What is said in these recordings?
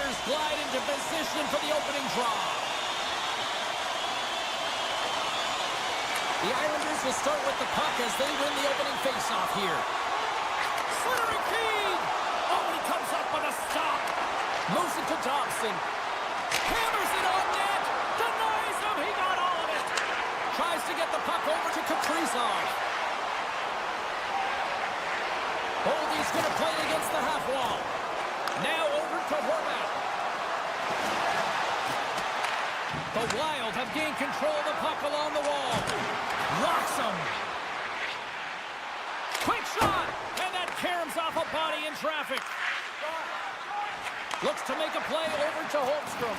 Islanders glide into position for the opening draw. The Islanders will start with the puck as they win the opening faceoff here. Slithering feed! Oh, and he comes up with a stop. Moves it to Dobson. Hammers it on net. Denies him. He got all of it. Tries to get the puck over to Kaprizov. Boldy's going to play against the half wall. Now over to Horvat. The Wild have gained control of the puck along the wall. Rocks him. Quick shot. And that caroms off a body in traffic. Looks to make a play over to Holmstrom.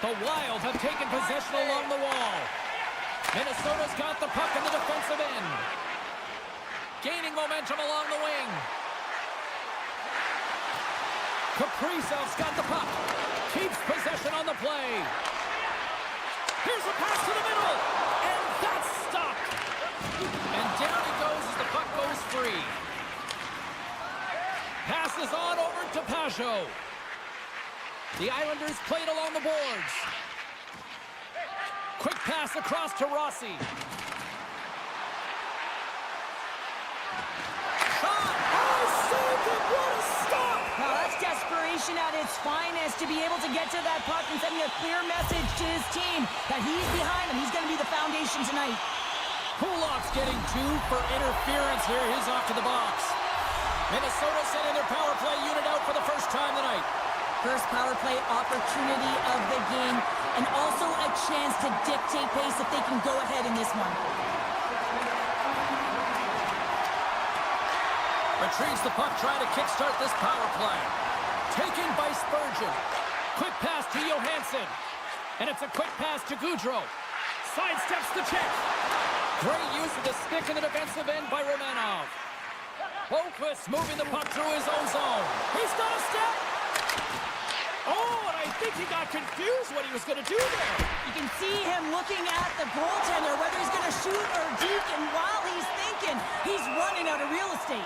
The Wild have taken possession along the wall. Minnesota's got the puck in the defensive end. Gaining momentum along the wing. Kaprizov's got the puck. Keeps possession on the play. Here's a pass to the middle. And that's stopped. And down he goes as the puck goes free. Passes on over to Pajot. The Islanders played along the boards. Quick pass across to Rossi. Shot! Oh, saved it! What a stop! Now that's desperation at its finest to be able to get to that puck and sending a clear message to his team that he's behind him. He's going to be the foundation tonight. Kulak's getting 2 for interference here. He's off to the box. Minnesota sending their power play unit out for the first time tonight. First power play opportunity of the game, and also a chance to dictate pace if they can go ahead in this one. Retrieves the puck, trying to kickstart this power play. Taken by Spurgeon. Quick pass to Johansson. And it's a quick pass to Goudreau. Sidesteps the check. Great use of the stick in the defensive end by Romanov. Boquist moving the puck through his own zone. He's got a step. Oh, and I think he got confused what he was going to do there. You can see him looking at the goaltender, whether he's going to shoot or deke, and while he's thinking, he's running out of real estate.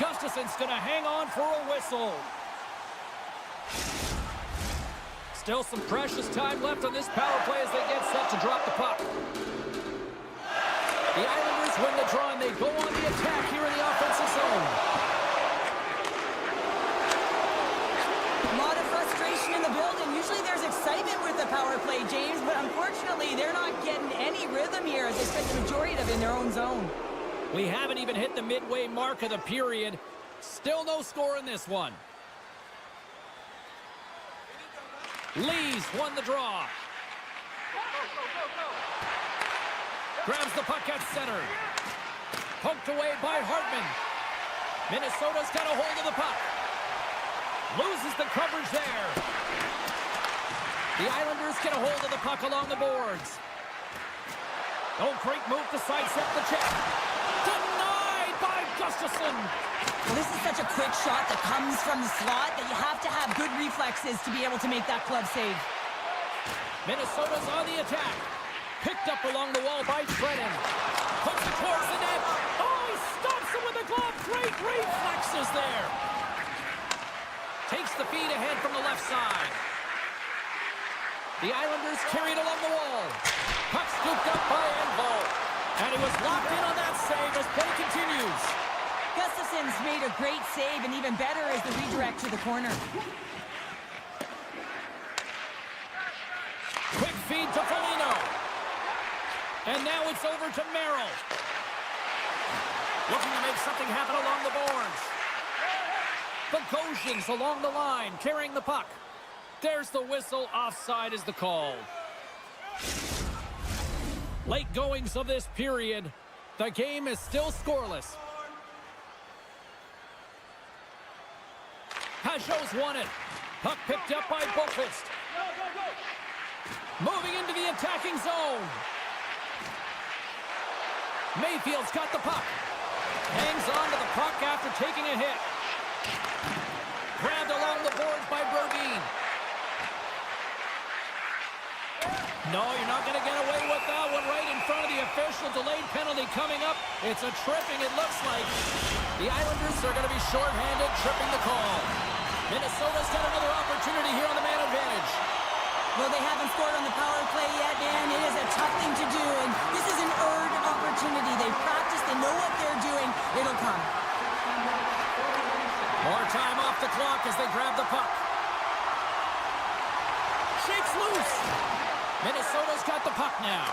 Gustafson's going to hang on for a whistle. Still some precious time left on this power play as they get set to drop the puck. The Islanders win the draw and they go on the attack here in the offensive zone. A lot of frustration in the building. Usually there's excitement with the power play, James, but unfortunately they're not getting any rhythm here as they spend the majority of it in their own zone. We haven't even hit the midway mark of the period. Still no score in this one. Lees won the draw. Grabs the puck at center. Poked away by Hartman. Minnesota's got a hold of the puck. Loses the coverage there. The Islanders get a hold of the puck along the boards. Oh, great move to sidestep the check. Denied by Gustafsson. Well, this is such a quick shot that comes from the slot that you have to have good reflexes to be able to make that glove save. Minnesota's on the attack. Picked up along the wall by Trennan. Puts it towards the net. Oh, he stops him with the glove. Great reflexes there. Takes the feed ahead from the left side. The Islanders carried along the wall. Puck scooped up by Envo. And he was locked in on that save as play continues. Gustafsson's made a great save, and even better is the redirect to the corner. Quick feed to Foligno. And now it's over to Merrill. Looking to make something happen along the boards. Bogosian's along the line, carrying the puck. There's the whistle. Offside is the call. Late goings of this period. The game is still scoreless. Pajot's won it. Puck picked up by Boquist. Moving into the attacking zone. Mayfield's got the puck. Hangs on to the puck after taking a hit. Grabbed along the boards by Brodin. No, you're not going to get away with that one right in front of the official. Delayed penalty coming up. It's a tripping, it looks like. The Islanders are going to be shorthanded, tripping the call. Minnesota's got another opportunity here on the man advantage. Well, they haven't scored on the power play yet, man. It is a tough thing to do, and this is an earned opportunity. They practice, they know what they're doing. It'll come. More time off the clock as they grab the puck. Shakes loose. Minnesota's got the puck now.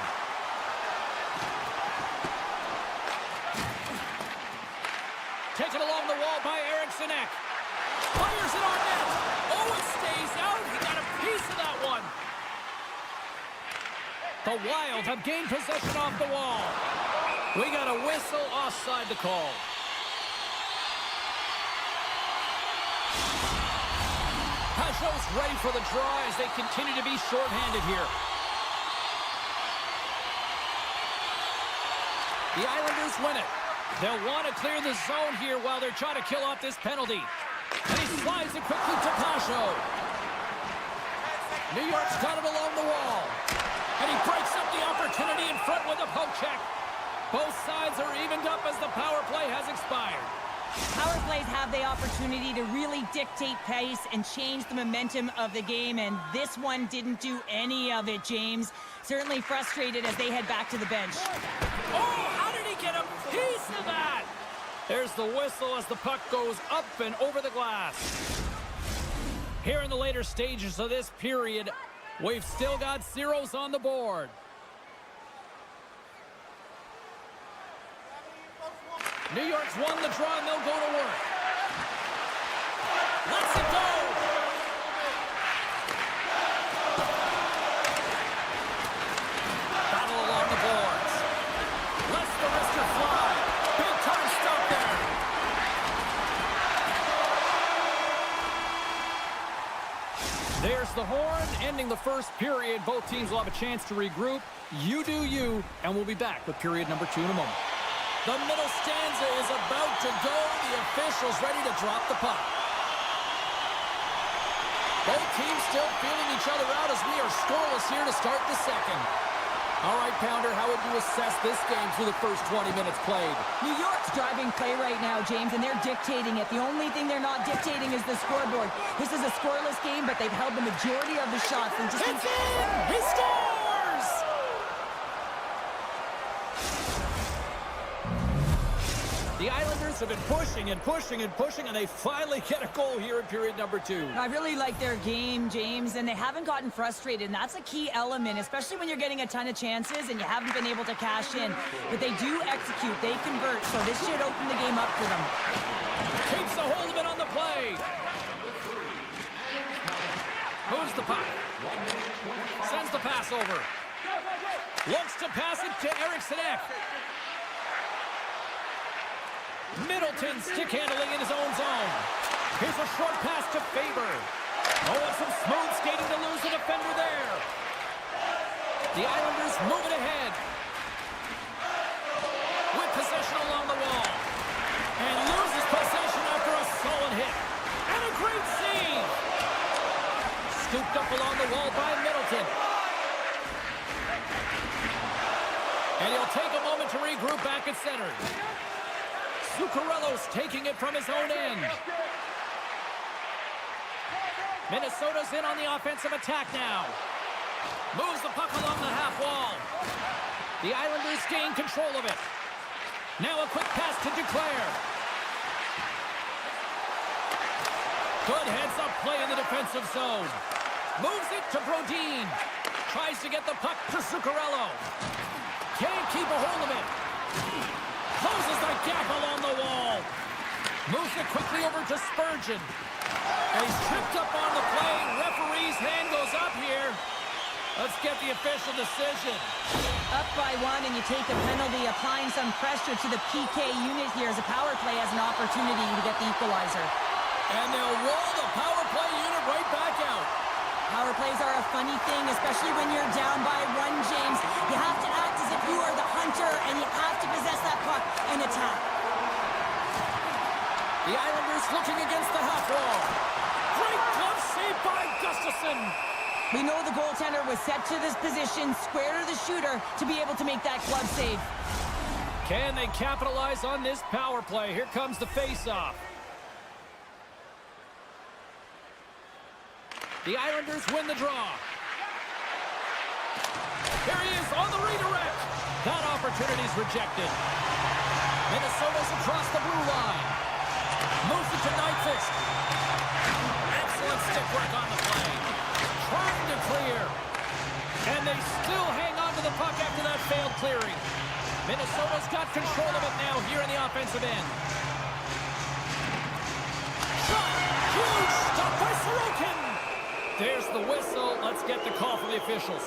Taken along the wall by Eriksson. Fires it on net. Oh, it stays out. He got a piece of that one. The Wild have gained possession off the wall. We got a whistle offside to call. Pajot's ready for the draw as they continue to be shorthanded here. The Islanders win it. They'll want to clear the zone here while they're trying to kill off this penalty. And he slides it quickly to Pajot. New York's got it along the wall. And he breaks up the opportunity in front with a poke check. Both sides are evened up as the power play has expired. Power plays have the opportunity to really dictate pace and change the momentum of the game, and this one didn't do any of it, James. Certainly frustrated as they head back to the bench. Oh, how did he get a piece of that? There's the whistle as the puck goes up and over the glass. Here in the later stages of this period, we've still got zeros on the board. New York's won the draw and they'll go to work. Let's it go! Battle along the boards. Lets the wrister fly. Big time stop there. There's the horn, ending the first period. Both teams will have a chance to regroup. You do you, and we'll be back with period number 2 in a moment. The middle stanza is about to go. The officials ready to drop the puck. Both teams still feeling each other out as we are scoreless here to start the second. All right, Pounder, how would you assess this game through the first 20 minutes played? New York's driving play right now, James, and they're dictating it. The only thing they're not dictating is the scoreboard. This is a scoreless game, but they've held the majority of the shots. And just it's in! He scores! The Islanders have been pushing and pushing and pushing, and they finally get a goal here in period number 2. I really like their game, James, and they haven't gotten frustrated, and that's a key element, especially when you're getting a ton of chances and you haven't been able to cash in. But they do execute, they convert, so this should open the game up for them. Keeps a hold of it on the play. Moves the puck. Sends the pass over. Looks to pass it to Eriksson. Middleton stick handling in his own zone. Here's a short pass to Faber. Oh, and some smooth skating to lose the defender there. The Islanders move it ahead. With possession along the wall. And loses possession after a solid hit. And a great save. Scooped up along the wall by Middleton. And he'll take a moment to regroup back at center. Zuccarello's taking it from his own end. Minnesota's in on the offensive attack now. Moves the puck along the half wall. The Islanders gain control of it. Now a quick pass to Duclair. Good heads-up play in the defensive zone. Moves it to Brodin. Tries to get the puck to Zuccarello. Can't keep a hold of it. Closes the gap along the wall. Moves it quickly over to Spurgeon. And he's tripped up on the play. Referee's hand goes up here. Let's get the official decision. Up by 1 and you take a penalty, applying some pressure to the PK unit here as a power play has an opportunity to get the equalizer. And they'll roll the power play unit right back out. Power plays are a funny thing, especially when you're down by 1, James. You have to act as if you are the hunter, and you have to possess that puck and attack. The Islanders looking against the half wall. Great glove save by Gustafsson. We know the goaltender was set to this position, square to the shooter, to be able to make that glove save. Can they capitalize on this power play? Here comes the face-off. The Islanders win the draw. Here he is on the redirect. That opportunity's rejected. Minnesota's across the blue line. Moves it to Nyquist. Excellent stick work on the play. Trying to clear. And they still hang on to the puck after that failed clearing. Minnesota's got control of it now here in the offensive end. Shot! Huge stop by Sorokin! There's the whistle. Let's get the call from the officials.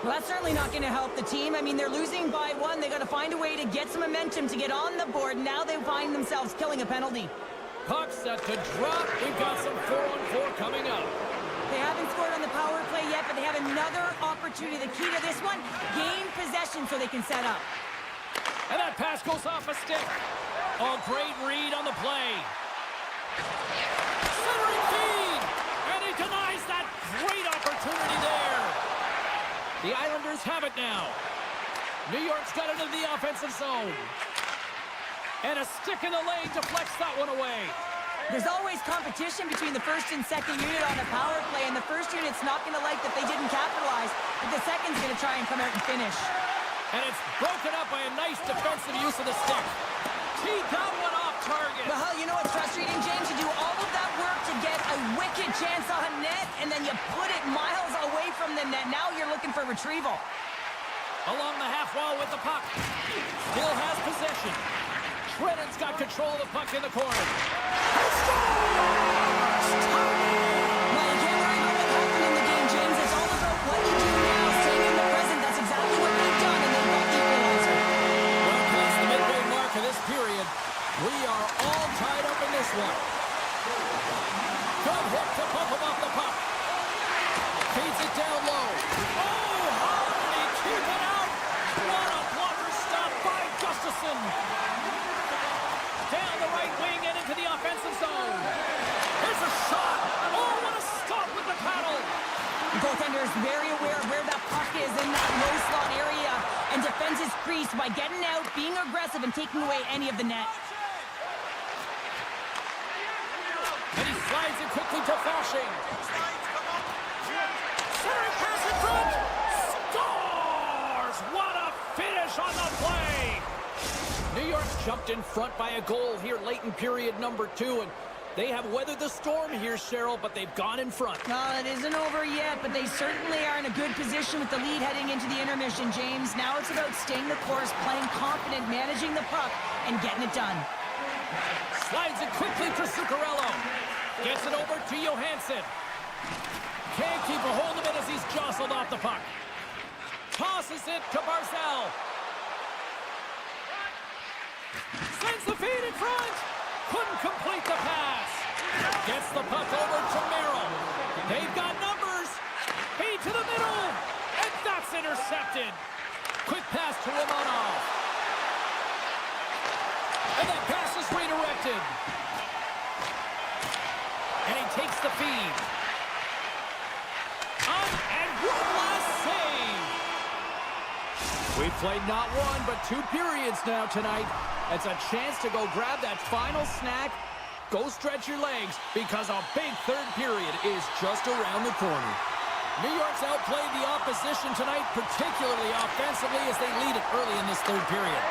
Well, that's certainly not going to help the team. I mean, they're losing by one. They got to find a way to get some momentum to get on the board. Now they find themselves killing a penalty. Puck set to drop. We've got some 4-on-4 coming up. They haven't scored on the power play yet, but they have another opportunity. The key to this one, gain possession so they can set up. And that pass goes off a stick. Oh, great read on the play. Centering feed! And he denies that great opportunity there. The Islanders have it now. New York's got it into the offensive zone. And a stick in the lane deflects that one away. There's always competition between the first and second unit on a power play, and the first unit's not going to like that they didn't capitalize, but the second's going to try and come out and finish. And it's broken up by a nice defensive use of the stick. Teed that one off target. Well, you know what's frustrating, James? You do all of that work to get a wicked chance on net, and then you put it miles away from the net. Now you're looking for retrieval. Along the half wall with the puck. Still has possession. Shredden's got control of the puck in the corner. He scores! Well, you can't worry about what happened in the game, James. It's all about what you do now. Staying in the present. That's exactly what they've done, and they've got the equalizer. Well past the midway mark of this period, we are all tied up in this one. Good hit to bump him off the puck. Feeds it down low. Oh, how did he keep it out? What a blocker stop by Gustafsson. Down the right wing and into the offensive zone. Here's a shot. Oh, what a stop with the paddle. The goaltender is very aware of where that puck is in that low slot area and defends his crease by getting out, being aggressive, and taking away any of the net. And he slides it quickly to Fasching. Centering pass in front. Scores! What a finish on the play. New York's jumped in front by a goal here late in period number 2, and they have weathered the storm here, Cheryl, but they've gone in front. Well, it isn't over yet, but they certainly are in a good position with the lead heading into the intermission, James. Now it's about staying the course, playing confident, managing the puck, and getting it done. Slides it quickly to Zuccarello. Gets it over to Johansson. Can't keep a hold of it as he's jostled off the puck. Tosses it to Barzal. Sends the feed in front. Couldn't complete the pass. Gets the puck over to Merrill. They've got numbers. Feed to the middle. And that's intercepted. Quick pass to Romanov. And that pass is redirected. And he takes the feed. Up and one last save. We've played not one, but 2 periods now tonight. It's a chance to go grab that final snack. Go stretch your legs, because a big third period is just around the corner. New York's outplayed the opposition tonight, particularly offensively, as they lead it early in this third period.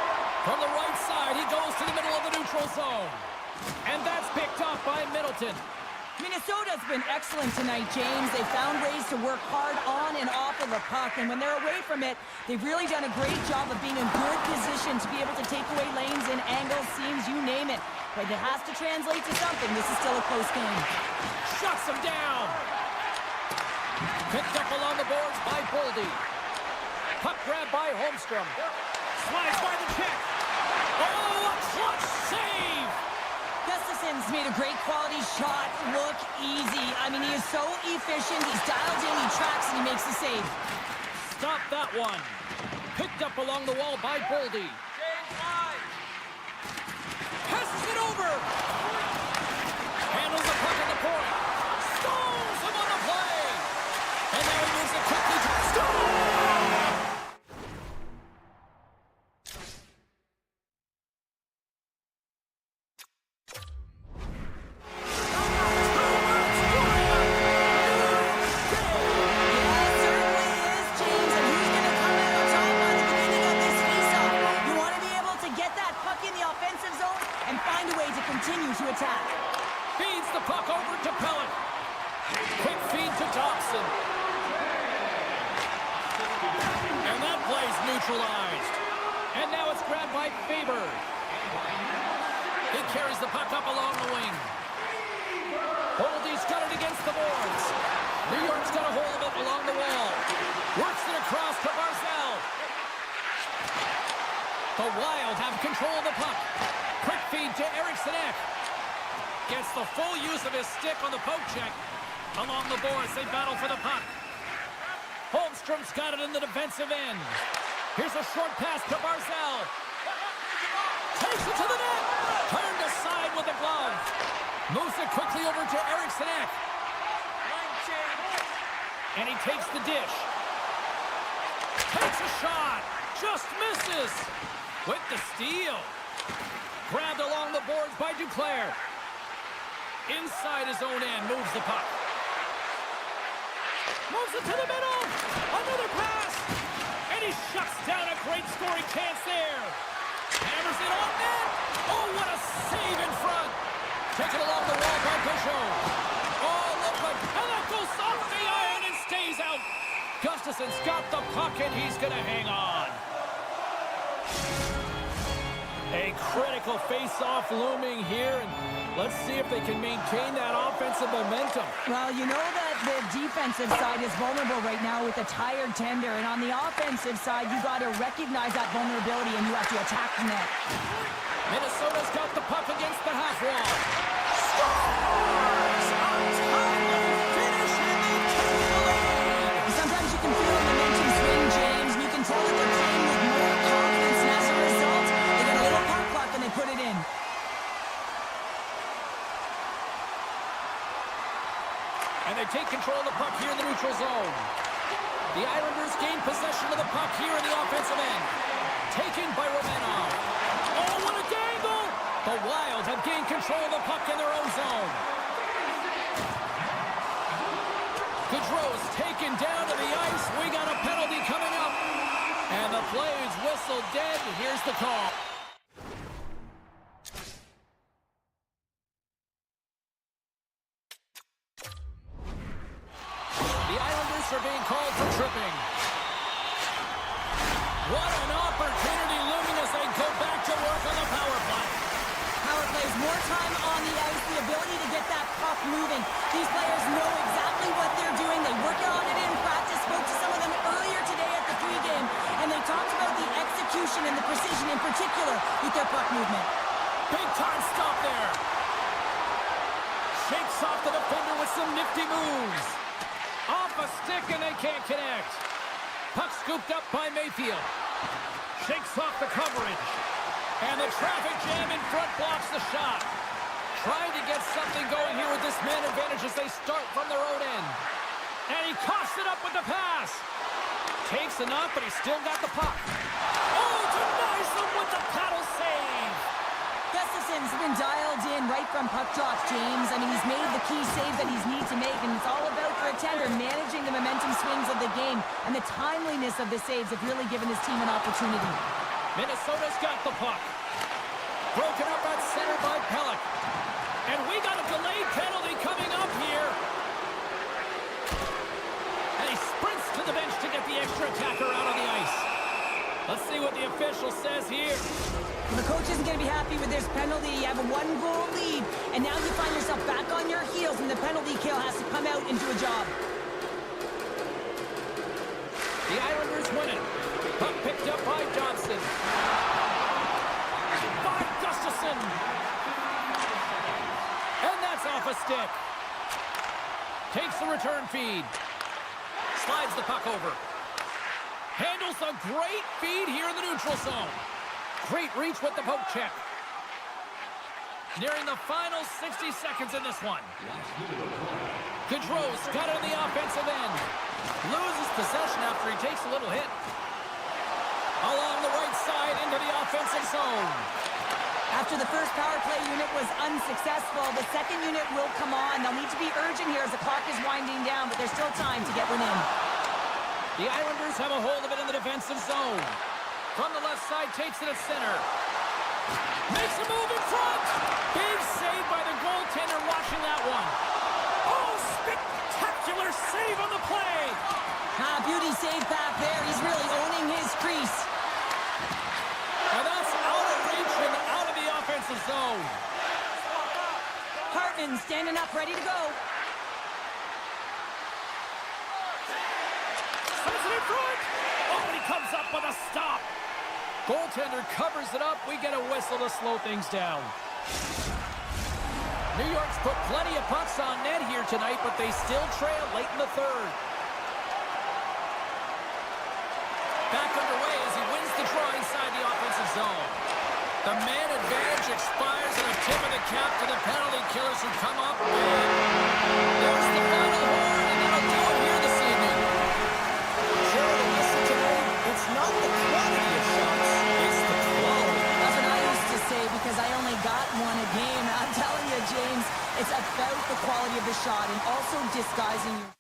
From the right side, he goes to the middle of the neutral zone. And that's picked up by Middleton. Minnesota's been excellent tonight, James. They found ways to work hard on and off of the puck, and when they're away from it, they've really done a great job of being in good position to be able to take away lanes and angles, seams, you name it. But it has to translate to something. This is still a close game. Shuts him down. Picked up along the boards by Boldy. Puck grab by Holmstrom. Slides by the check. Oh, a clutch save! Gustafsson's made a great quality shot look easy. I mean, he is so efficient. He's dialed in, he tracks, and he makes the save. Stop that one. Picked up along the wall by Boldy. Passes it over. Handles the puck at the point. Stones him on the play. And now he moves it quickly to Stone. Quick feed to Dobson. And that play's neutralized. And now it's grabbed by Faber. He carries the puck up along the wing. Holdy's got it against the boards. New York's got a hold of it along the wall. Works it across to Barzal. The Wild have control of the puck. Quick feed to Eriksson Ek. Gets the full use of his stick on the poke check. Along the boards, they battle for the puck. Holmstrom's got it in the defensive end. Here's a short pass to Barzal. Takes it to the net. Turned aside with the glove. Moves it quickly over to Eriksson Ek. And he takes the dish. Takes a shot. Just misses. With the steal. Grabbed along the boards by Duclair. Inside his own end, moves the puck. Moves it to the middle. Another pass. And he shuts down a great scoring chance there. Hammers it on net. Oh, what a save in front. Taken along the wall by Peugeot. Oh, look like, and that goes off the iron and stays out. Gustafson's got the puck and he's going to hang on. A critical face-off looming here, and let's see if they can maintain that offensive momentum. Well, you know that the defensive side is vulnerable right now with a tired tender, and on the offensive side, you got to recognize that vulnerability and you have to attack the net. Minnesota's got the puck against the half wall. Scores! A timely finish, and they take the lead! Sometimes you can feel the momentum swing, James, and you can tell that they're playing with more confidence, and as a result, they get a little puck luck and they put it in. And they take control of the puck here in the neutral zone. The Islanders gain possession of the puck here in the offensive end. Taken by Romanov. Oh, what a dangle! The Wild have gained control of the puck in their own zone. Gaudreau's taken down to the ice. We got a penalty coming up. And the play is whistled dead. Here's the call. The Islanders are being called for tripping. What an opportunity looming as they go back to work on the power play. Power plays, more time on the ice, the ability to get that puck moving. These players know exactly what they're doing. They work on it in practice. Spoke to some of them earlier today at the pregame, and they talked about the execution and the precision in particular with their puck movement. Big time stop there. Shakes off the defender with some nifty moves. Off a stick and they can't connect. Puck scooped up by Mayfield. Shakes off the coverage. And the traffic jam in front blocks the shot. Trying to get something going here with this man advantage as they start from their own end. And he coughs it up with the pass. Takes it up, but he's still got the puck. Oh, denies him with the paddle save. Gustafson's been dialed in right from puck drops, James. I mean, he's made the key save that he's need to make, and it's all about, for a tender, managing the momentum swings of the game, and the timeliness of the saves have really given his team an opportunity. Minnesota's got the puck. Broken up at center by Pelech. And we got a delayed penalty coming up here. And he sprints to the bench to get the extra attacker out on the ice. Let's see what the official says here. Well, the coach isn't going to be happy with this penalty. You have a one-goal lead, and now you find yourself back on your heels, and the penalty kill has to come out and do a job. The Islanders win it. Puck picked up by Johnson. By Gustafson. And that's off a stick. Takes the return feed. Slides the puck over. Handles a great feed here in the neutral zone. Great reach with the poke check. Nearing the final 60 seconds in this one. Gaudreau's got it on the offensive end. Loses possession after he takes a little hit. Along the right side into the offensive zone. After the first power play unit was unsuccessful, the second unit will come on. They'll need to be urgent here as the clock is winding down, but there's still time to get one in. The Islanders have a hold of it in the defensive zone. From the left side, takes it at center. Makes a move in front. Big save by the goaltender watching that one. Oh, spectacular. another save on the play. Beauty save back there. He's really owning his crease. And that's out of reach and out of the offensive zone. Hartman standing up, ready to go. Sends it in front. Oh, and he comes up with a stop. Goaltender covers it up. We get a whistle to slow things down. New York's put plenty of pucks on net here tonight, but they still trail late in the third. Back underway as he wins the draw inside the offensive zone. The man advantage expires and a tip of the cap to the penalty killers who come up. There's the final horn, and that'll do it here this evening. Sure, listen tonight, it's not the quantity of shots, it's the quality. That's what I used to say because I only got one a game. I'm telling you, James, it's about the quality of the shot and also disguising your...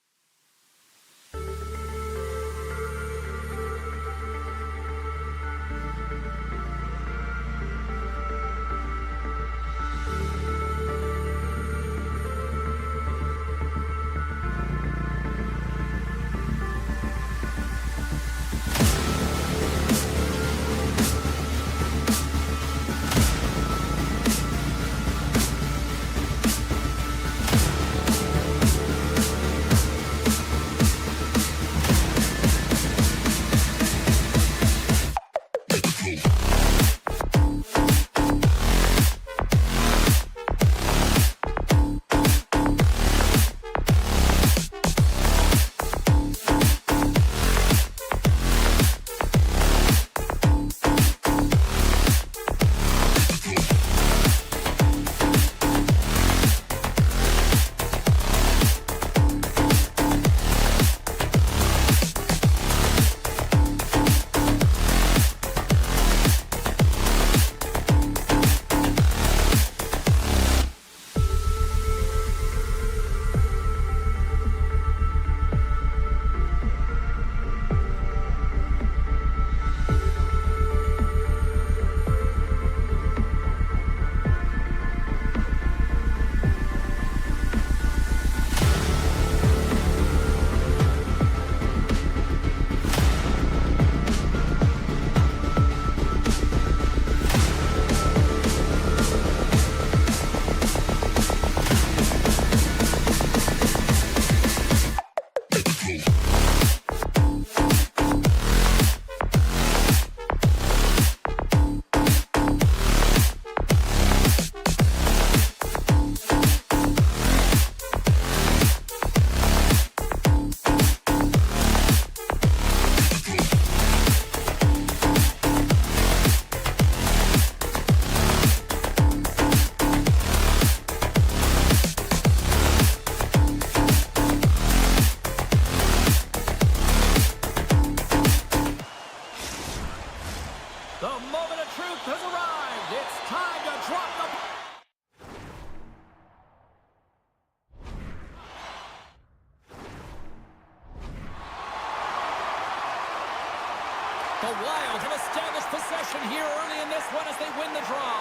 The Wild have established possession here early in this one as they win the draw.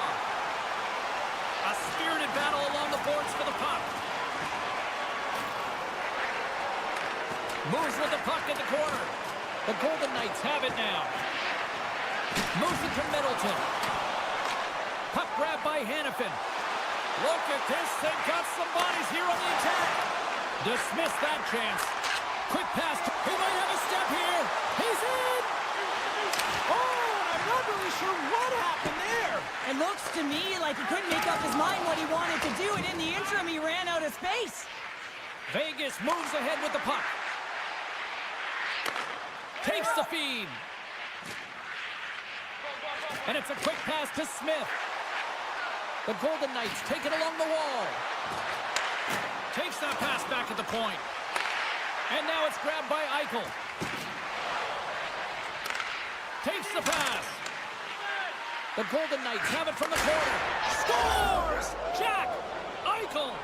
A spirited battle along the boards for the puck. Moves with the puck in the corner. The Golden Knights have it now. Moves it to Middleton. Puck grab by Hannafin. Look at this. They've got some bodies here on the attack. Dismiss that chance. Quick pass. He might have a step here. He's in. Oh, I'm not really sure what happened there. It looks to me like he couldn't make up his mind what he wanted to do, and in the interim, he ran out of space. Vegas moves ahead with the puck. Takes the feed. And it's a quick pass to Smith. The Golden Knights take it along the wall. Takes that pass back at the point. And now it's grabbed by Eichel. Takes the pass. The Golden Knights have it from the corner. Scores! Jack Eichel.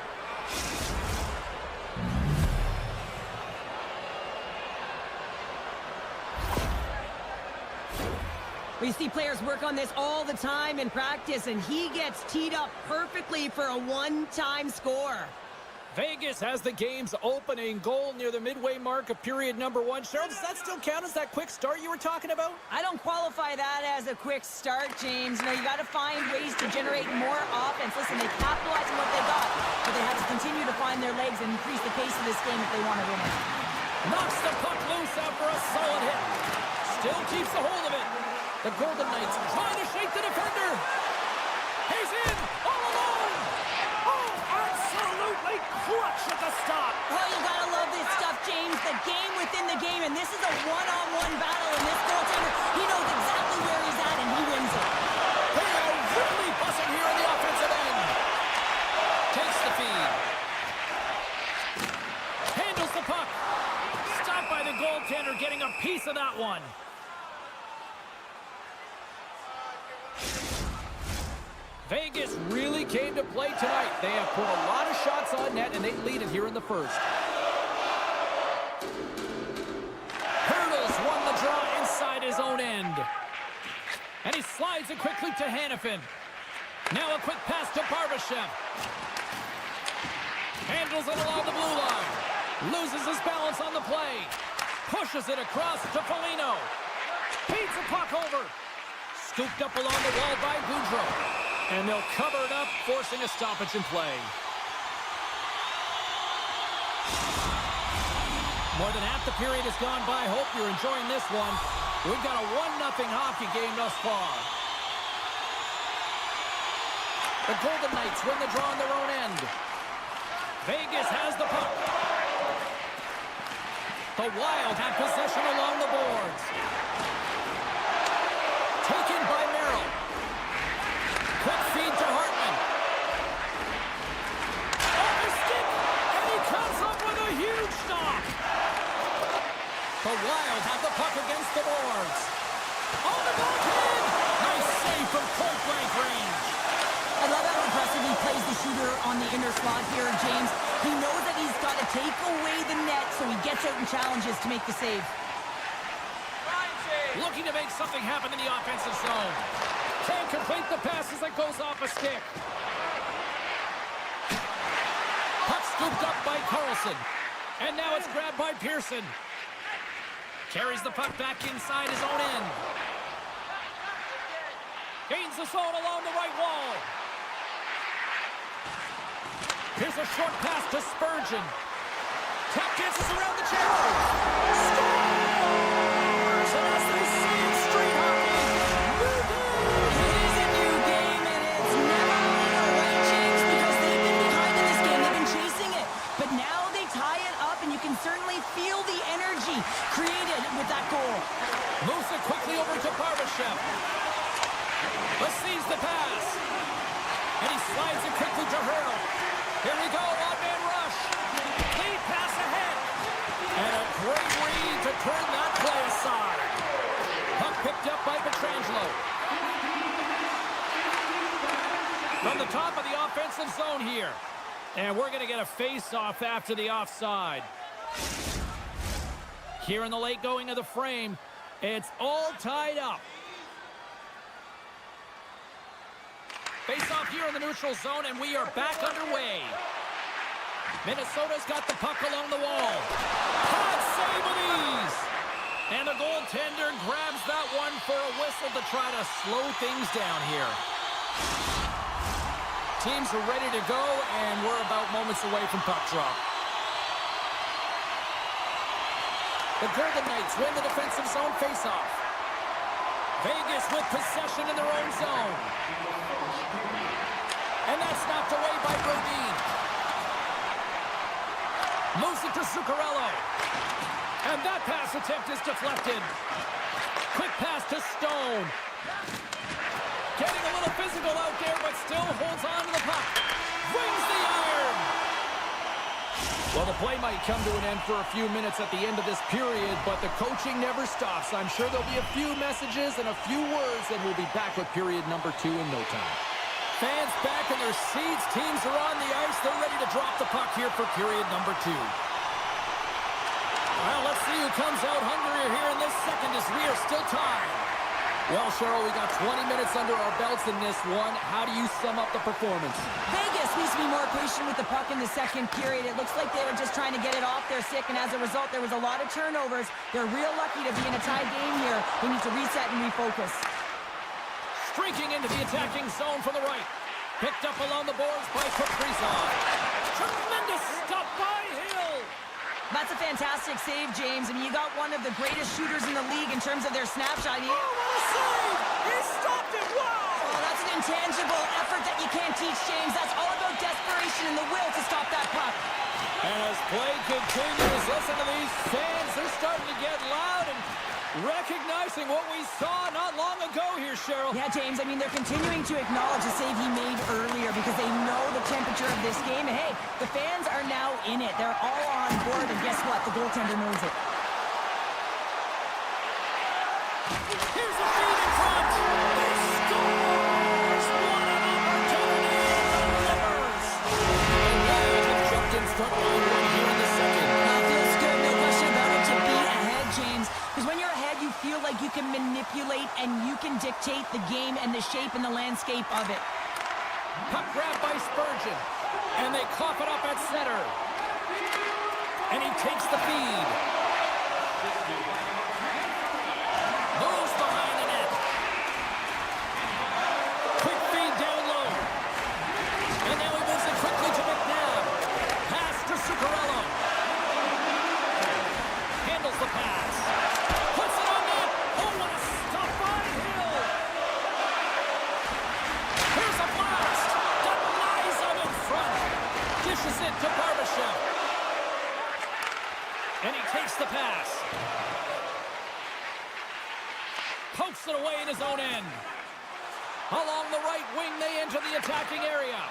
We see players work on this all the time in practice, and he gets teed up perfectly for a one-time score. Vegas has the game's opening goal near the midway mark of period number 1. Cheryl, does that still count as that quick start you were talking about? I don't qualify that as a quick start, James. You know, you got to find ways to generate more offense. Listen, they capitalized on what they got, but they have to continue to find their legs and increase the pace of this game if they want to win it. Knocks the puck loose after a solid hit. Still keeps a hold of it. The Golden Knights trying to shake the defender. He's in all alone. Oh, absolutely clutch at the stop. Oh, you gotta love this stuff, James. The game within the game, and this is a one-on-one battle, and this goaltender, he knows exactly where he's at, and he wins it. They are really buzzing here in the offensive end. Takes the feed. Handles the puck. Stopped by the goaltender, getting a piece of that one. Vegas really came to play tonight. They have put a lot of shots on net, and they lead it here in the first. Hurdles won the draw inside his own end. And he slides it quickly to Hanifin. Now a quick pass to Barbashev. Handles it along the blue line. Loses his balance on the play. Pushes it across to Foligno. Beats the puck over. Scooped up along the wall by Goudreau. And they'll cover it up, forcing a stoppage in play. More than half the period has gone by. Hope you're enjoying this one. We've got a 1-0 hockey game thus far. The Golden Knights win the draw on their own end. Vegas has the puck. The Wild have possession along the boards. Taken by Merrill. Quick feed to Hartman. Off his stick, and he comes up with a huge stop. The Wild have the puck against the boards. On the backhand! Nice save from point-blank range. I love how impressive he plays the shooter on the inner slot here, James. He knows that he's got to take away the net, so he gets out and challenges to make the save. Looking to make something happen in the offensive zone. Can't complete the pass as it goes off a stick. Puck scooped up by Carlson. And now it's grabbed by Pearson. Carries the puck back inside his own end. Gains the zone along the right wall. Here's a short pass to Spurgeon. Tap dances around the channel. Scores! And as they say in street hockey, new game! It is a new game, and it's never been a right change because they've been behind in this game. They've been chasing it. But now they tie it up, and you can certainly feel the energy created with that goal. Moves it quickly over to Barbashev. Receives the pass. And he slides it quickly to Hurdle. Here we go, one-man rush. Lead pass ahead. And a great read to turn that play aside. Puck picked up by Pietrangelo. From the top of the offensive zone here. And we're going to get a face-off after the offside. Here in the late going of the frame, it's all tied up. Face-off here in the neutral zone, and we are back underway. Minnesota's got the puck along the wall. Hot save with ease. And the goaltender grabs that one for a whistle to try to slow things down here. Teams are ready to go, and we're about moments away from puck drop. The Golden Knights win the defensive zone face-off. Vegas with possession in their own zone. And that's knocked away by Brodin. Moves it to Zuccarello. And that pass attempt is deflected. Quick pass to Stone. Getting a little physical out there, but still holds on to the puck. Rings the iron. Well, the play might come to an end for a few minutes at the end of this period, but the coaching never stops. I'm sure there'll be a few messages and a few words, and we'll be back with period number 2 in no time. Fans back in their seats. Teams are on the ice. They're ready to drop the puck here for period number 2. Well, let's see who comes out hungrier here in this second as we are still tied. Well, Cheryl, we got 20 minutes under our belts in this one. How do you sum up the performance? Vegas needs to be more patient with the puck in the second period. It looks like they were just trying to get it off their stick, and as a result, there was a lot of turnovers. They're real lucky to be in a tied game here. They need to reset and refocus. Streaking into the attacking zone from the right. Picked up along the boards by Kaprizov. Tremendous stop by Hill. That's a fantastic save, James. I mean, you got one of the greatest shooters in the league in terms of their snapshot. Oh, what a save! He stopped it! Wow! Oh, that's an intangible effort that you can't teach, James. That's all about desperation and the will to stop that puck. And as play continues, listen to these fans. They're starting to get loud and recognizing what we saw not long ago here, Cheryl. Yeah, James, I mean, they're continuing to acknowledge the save he made earlier because they know the temperature of this game. And hey, the fans are now in it. They're all on board, and guess what? The goaltender knows it. Here's a feed in front. He scores! What an opportunity for the Limbers. And Wild have jumped in front by one here in the second. Feels good, no question about it, to be ahead, James. Because when you're ahead, you feel like you can manipulate and you can dictate the game and the shape and the landscape of it. Puck grab by Spurgeon. And they cough it up at center. And he takes the feed. Moves behind the net. Quick feed down low. And now he moves it quickly to McNabb. Pass to Zuccarello. Handles the pass. Puts it on net. Oh, what a stop by Hill. Here's a blast. Denies him in front. Dishes it to Barbashev. And he takes the pass. Pokes it away in his own end. Along the right wing, they enter the attacking area.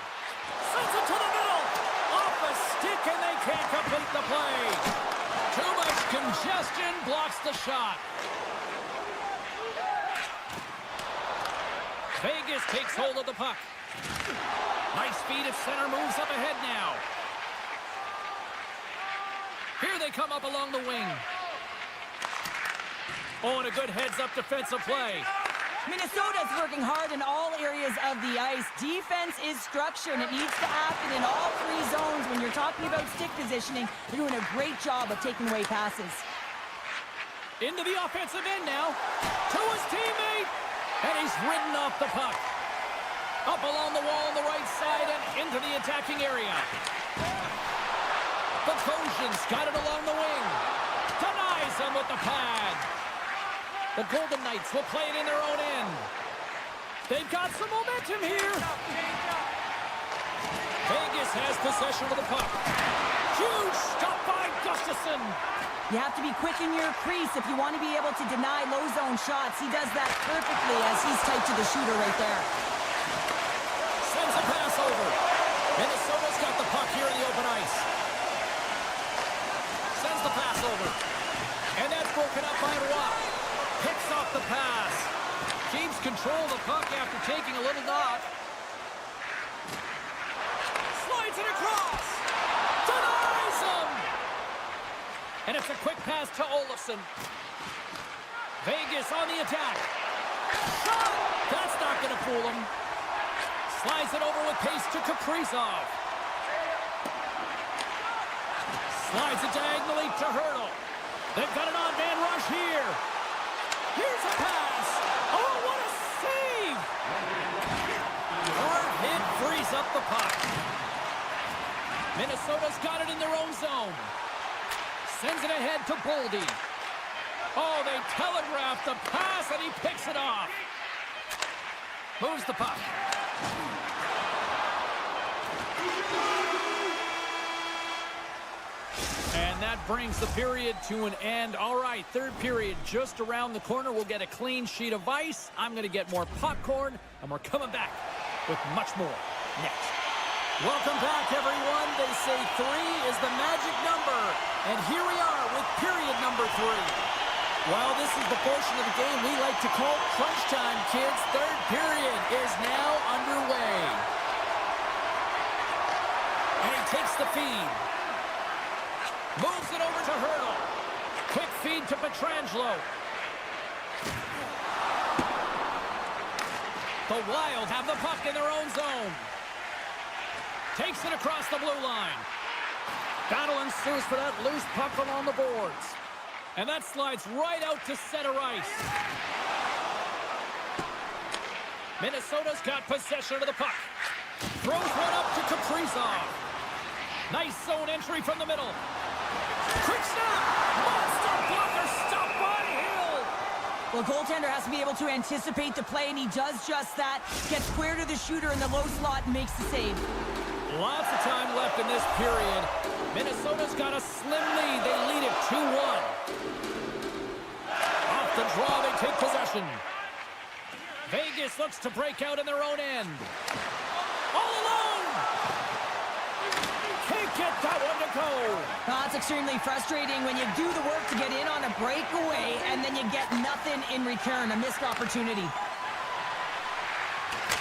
Sends it to the middle. Off a stick, and they can't complete the play. Too much congestion blocks the shot. Vegas takes hold of the puck. Nice feed at center, moves up ahead now. Here they come up along the wing. Oh, and a good heads-up defensive play. Minnesota's working hard in all areas of the ice. Defense is structure, and it needs to happen in all three zones. When you're talking about stick positioning, they're doing a great job of taking away passes. Into the offensive end now. To his teammate. And he's ridden off the puck. Up along the wall on the right side and into the attacking area. Bogosian's got it along the wing. Denies him with the pad. The Golden Knights will play it in their own end. They've got some momentum here. Vegas has possession of the puck. Huge stop by Gustafsson. You have to be quick in your crease if you want to be able to deny low zone shots. He does that perfectly as he's tight to the shooter right there. Sends a pass over. Minnesota's got the puck here in the open ice. Sends the pass over. And that's broken up by Roy. Picks off the pass. Keeps control of the puck after taking a little knock. Slides it across. Denies him. And it's a quick pass to Olofsson. Vegas on the attack. Shot! That's not going to fool him. Slides it over with pace to Kaprizov. Slides it diagonally to Hurdle. They've got an on-man rush here. Here's a pass. Oh, what a save! Hard hit frees up the puck. Minnesota's got it in their own zone. Sends it ahead to Boldy. Oh, they telegraphed the pass, and he picks it off. Moves the puck. And that brings the period to an end. All right, third period just around the corner. We'll get a clean sheet of ice. I'm going to get more popcorn, and we're coming back with much more next. Welcome back, everyone. They say 3 is the magic number. And here we are with period number 3. Well, this is the portion of the game we like to call crunch time, kids. Third period is now underway. And he takes the feed. Moves it over to Hurdle. Quick feed to Pietrangelo. The Wild have the puck in their own zone. Takes it across the blue line. Battle ensues for that loose puck along the boards. And that slides right out to center ice. Minnesota's got possession of the puck. Throws one up to Kaprizov. Nice zone entry from the middle. Quick snap! Monster blocker stopped by Hill! Well, goaltender has to be able to anticipate the play, and he does just that. Gets square to the shooter in the low slot and makes the save. Lots of time left in this period. Minnesota's got a slim lead. They lead it 2-1. Off the draw, they take possession. Vegas looks to break out in their own end. All alone! Can't get that one to go. That's extremely frustrating when you do the work to get in on a breakaway and then you get nothing in return. A missed opportunity.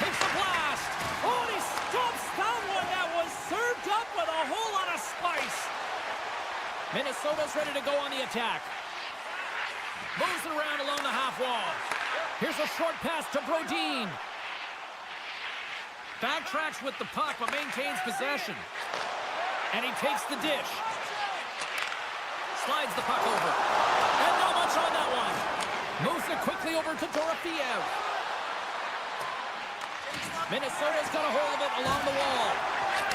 Takes a blast. Oh, he stops that one. That was served up with a whole lot of spice. Minnesota's ready to go on the attack. Moves it around along the half wall. Here's a short pass to Brodin. Backtracks with the puck, but maintains possession. And he takes the dish. Slides the puck over. And not much on that one. Moves it quickly over to Dorofeev. Minnesota's got a hold of it along the wall.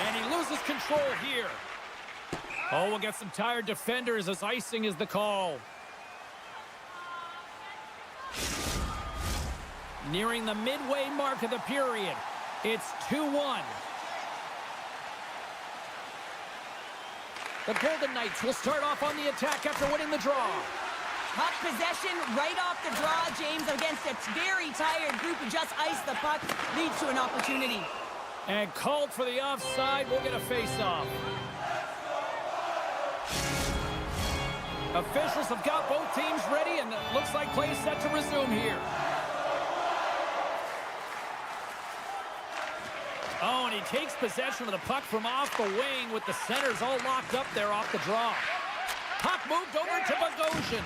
And he loses control here. Oh, we'll get some tired defenders as icing is the call. Nearing the midway mark of the period. It's 2-1. The Golden Knights will start off on the attack after winning the draw. Puck possession right off the draw, James, against a very tired group who just iced the puck. Leads to an opportunity. And called for the offside. We'll get a face-off. Officials have got both teams ready, and it looks like play is set to resume here. Oh, and he takes possession of the puck from off the wing with the centers all locked up there off the draw. Puck moved over to Bogosian.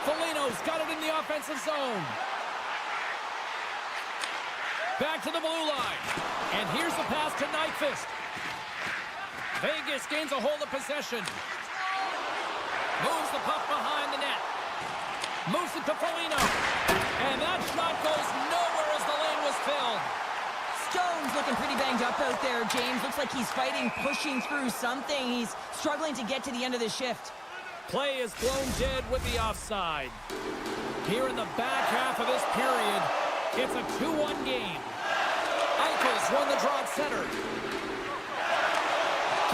Foligno's got it in the offensive zone. Back to the blue line. And here's the pass to Nyquist. Vegas gains a hold of possession. Moves the puck behind the net. Moves it to Foligno. And that shot goes nowhere as the lane was filled. Stone's looking pretty banged up out there, James. Looks like he's fighting, pushing through something. He's struggling to get to the end of the shift. Play is blown dead with the offside. Here in the back half of this period, it's a 2-1 game. Eichels won the draw at center.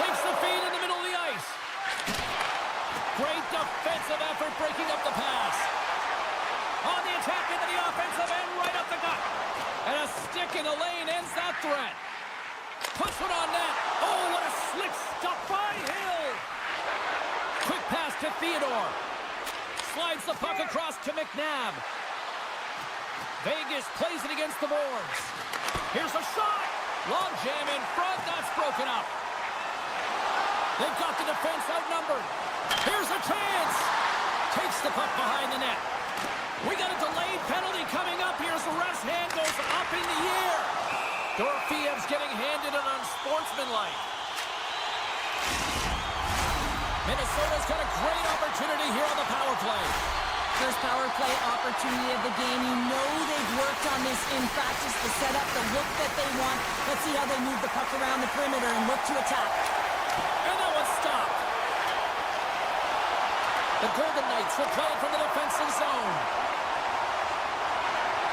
Takes the feed in the middle of the ice. Great defensive effort breaking up the pass. On the attack into the offensive end, right up the gut. And a stick in the lane ends that threat. Puts it on net. Oh, what a slick stop by Hill. Quick pass to Theodore. Slides the puck across to McNabb. Vegas plays it against the boards. Here's a shot. Long jam in front. That's broken up. They've got the defense outnumbered. Here's a chance. Takes the puck behind the net. We got a delayed penalty coming up here as the ref's hand goes up in the air. Dorofeev's getting handed an unsportsmanlike. Minnesota's got a great opportunity here on the power play. First power play opportunity of the game. You know they've worked on this in practice to set up the look that they want. Let's see how they move the puck around the perimeter and look to attack. And that one's stopped. The Golden Knights will play it from the defensive zone.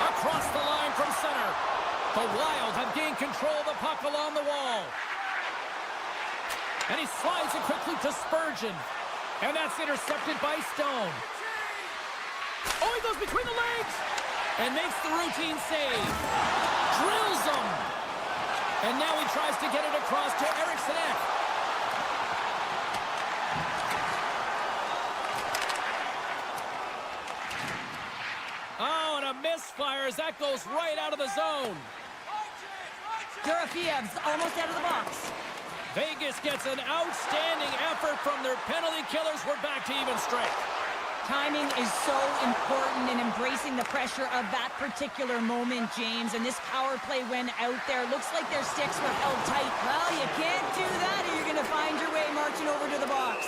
Across the line from center. The Wild have gained control of the puck along the wall. And he slides it quickly to Spurgeon. And that's intercepted by Stone. Oh, he goes between the legs. And makes the routine save. Drills him. And now he tries to get it across to Eriksson Ek. Oh, and a misfire as that goes right out of the zone. Dorofeev's almost out of the box. Vegas gets an outstanding effort from their penalty killers. We're back to even strength. Timing is so important in embracing the pressure of that particular moment, James. And this power play went out there. Looks like their sticks were held tight. Well, you can't do that or you're going to find your way marching over to the box.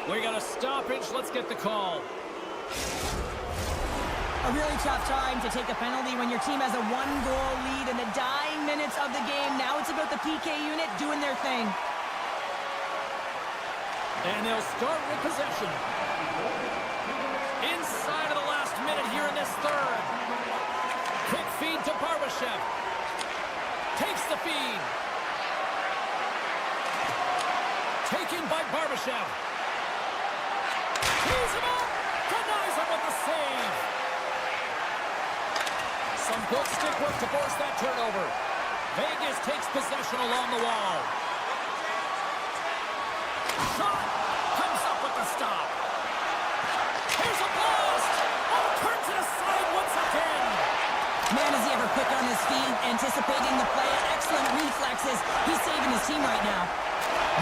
We got a stoppage. Let's get the call. A really tough time to take a penalty when your team has a one-goal lead in the dying minutes of the game. Now it's about the PK unit doing their thing. And they'll start with possession. Inside of the last minute here in this third. Quick feed to Barbashev. Takes the feed. Taken by Barbashev. Tees him up. Denies him with the save. Some good stick work to force that turnover. Vegas takes possession along the wall. Shot. Comes up with the stop. Here's a blast! Oh, turns it aside once again! Man, is he ever quick on his feet, anticipating the play. Excellent reflexes. He's saving his team right now.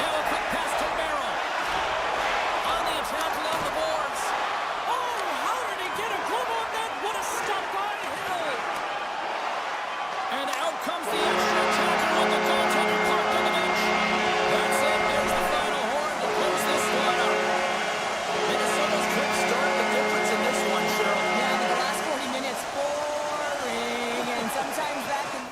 Now a quick pass to Merrill. On the attack along the boards. Oh, how did he get a grip on that? What a stop by Hill! And out comes the extra tackle on the goaltender parked on the bench. That's it. There's the final horn to close this one out. Minnesota's quick start, the difference in this one, Cheryl. Yeah, but the last 40 minutes, boring, and sometimes that can...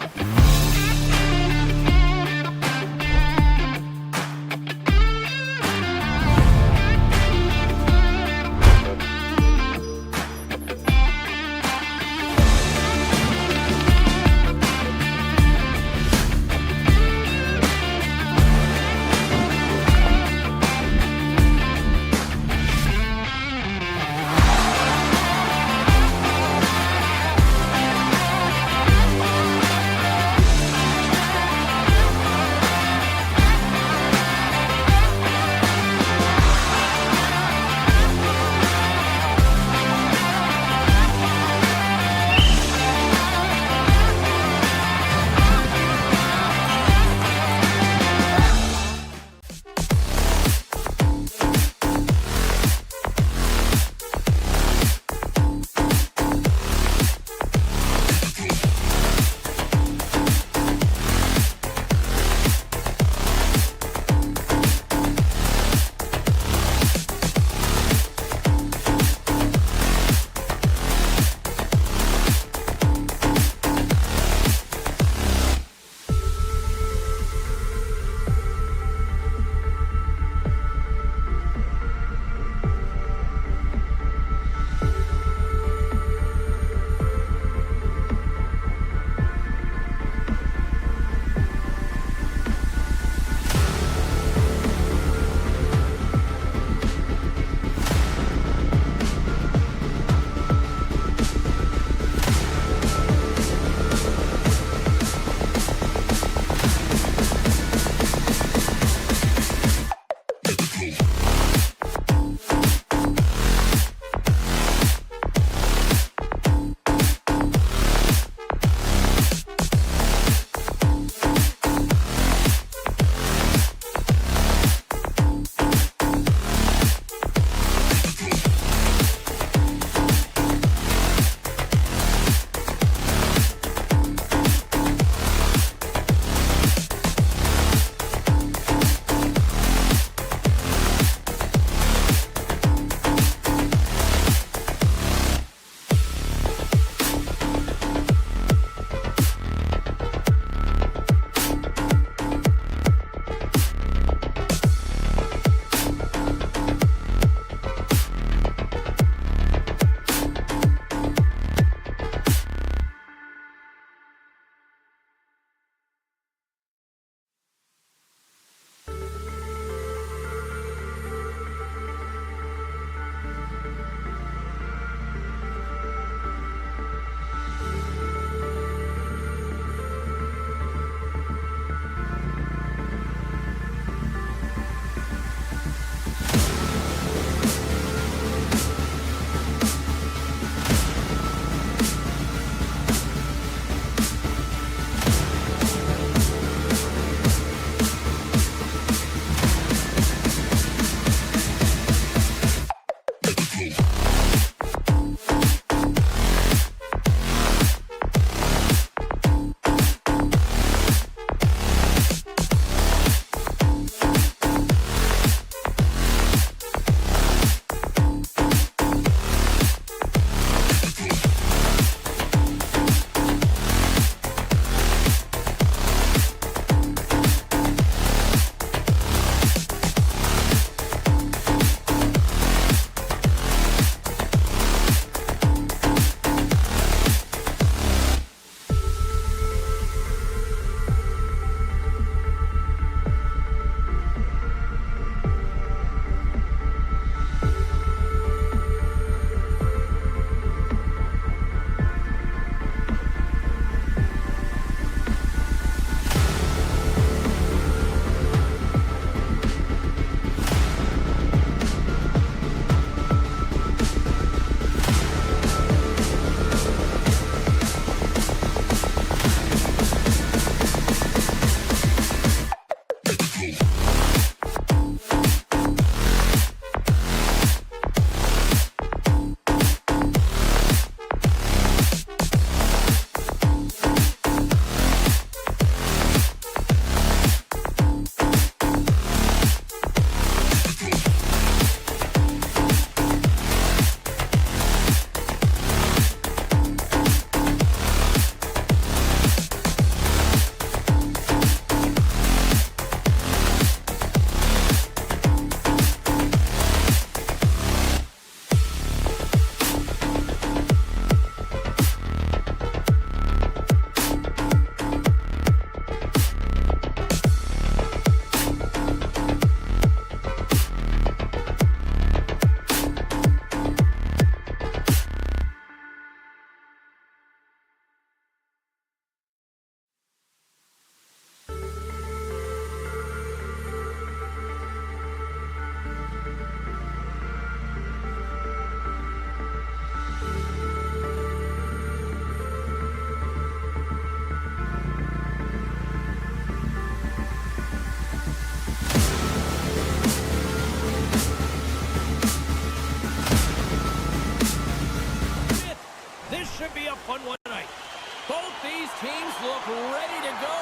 Both these teams look ready to go,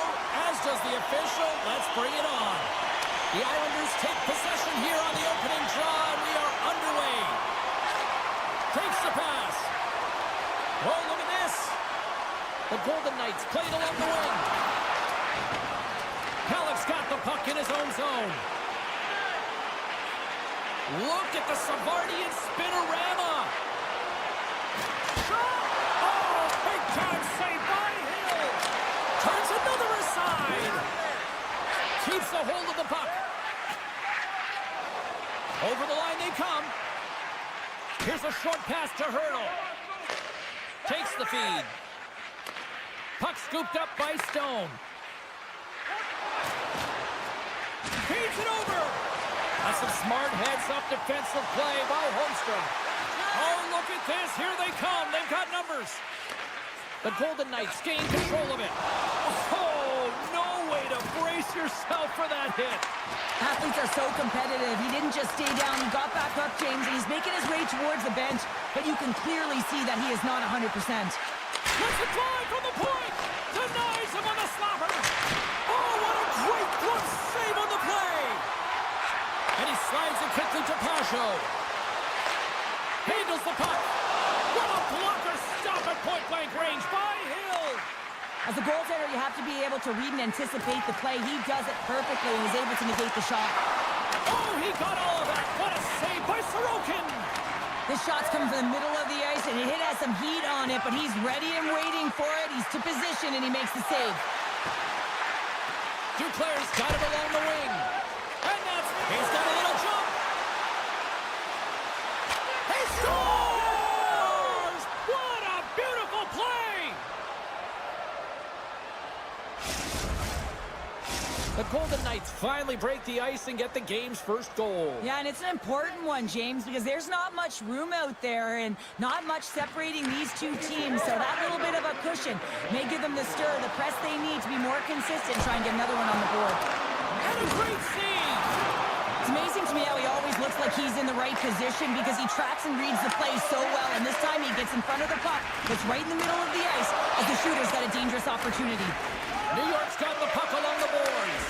as does the official. Let's bring it on. The Islanders take possession here on the opening draw, and we are underway. Takes the pass. Oh, look at this. The Golden Knights played along the wing. Halleck's got the puck in his own zone. Look at the Savardian spinorama. Shot! Oh, big-time save by Hill. Turns another aside. Keeps a hold of the puck. Over the line they come. Here's a short pass to Hurdle. Takes the feed. Puck scooped up by Stone. Feeds it over. That's some smart heads-up defensive play by Holmstrom. Oh, look at this. Here they come. They've got numbers. The Golden Knights gain control of it. Oh, no way to brace yourself for that hit. Athletes are so competitive. He didn't just stay down. He got back up, James, and he's making his way towards the bench, but you can clearly see that he is not 100%. Let's it fly from the point. Denies him on the slapper. Oh, what a great glove save on the play. And he slides it quickly to Pasho. Handles the puck. What a blocker stop at point-blank range by Hill. As a goaltender, you have to be able to read and anticipate the play. He does it perfectly and is able to negate the shot. Oh, he got all of that. What a save by Sorokin. This shot's coming from the middle of the ice, and it has some heat on it, but he's ready and waiting for it. He's to position, and he makes the save. Duclair's got it along the wing. And he's got a little jump. He scores! What a beautiful play! The Golden Knights finally break the ice and get the game's first goal. Yeah, and it's an important one, James, because there's not much room out there and not much separating these two teams. So that little bit of a cushion may give them the stir, the press they need to be more consistent, try and get another one on the board. And a great save! It's amazing to me how he always looks like he's in the right position because he tracks and reads the play so well. And this time he gets in front of the puck, gets right in the middle of the ice as the shooter's got a dangerous opportunity. New York's got the puck along the boards.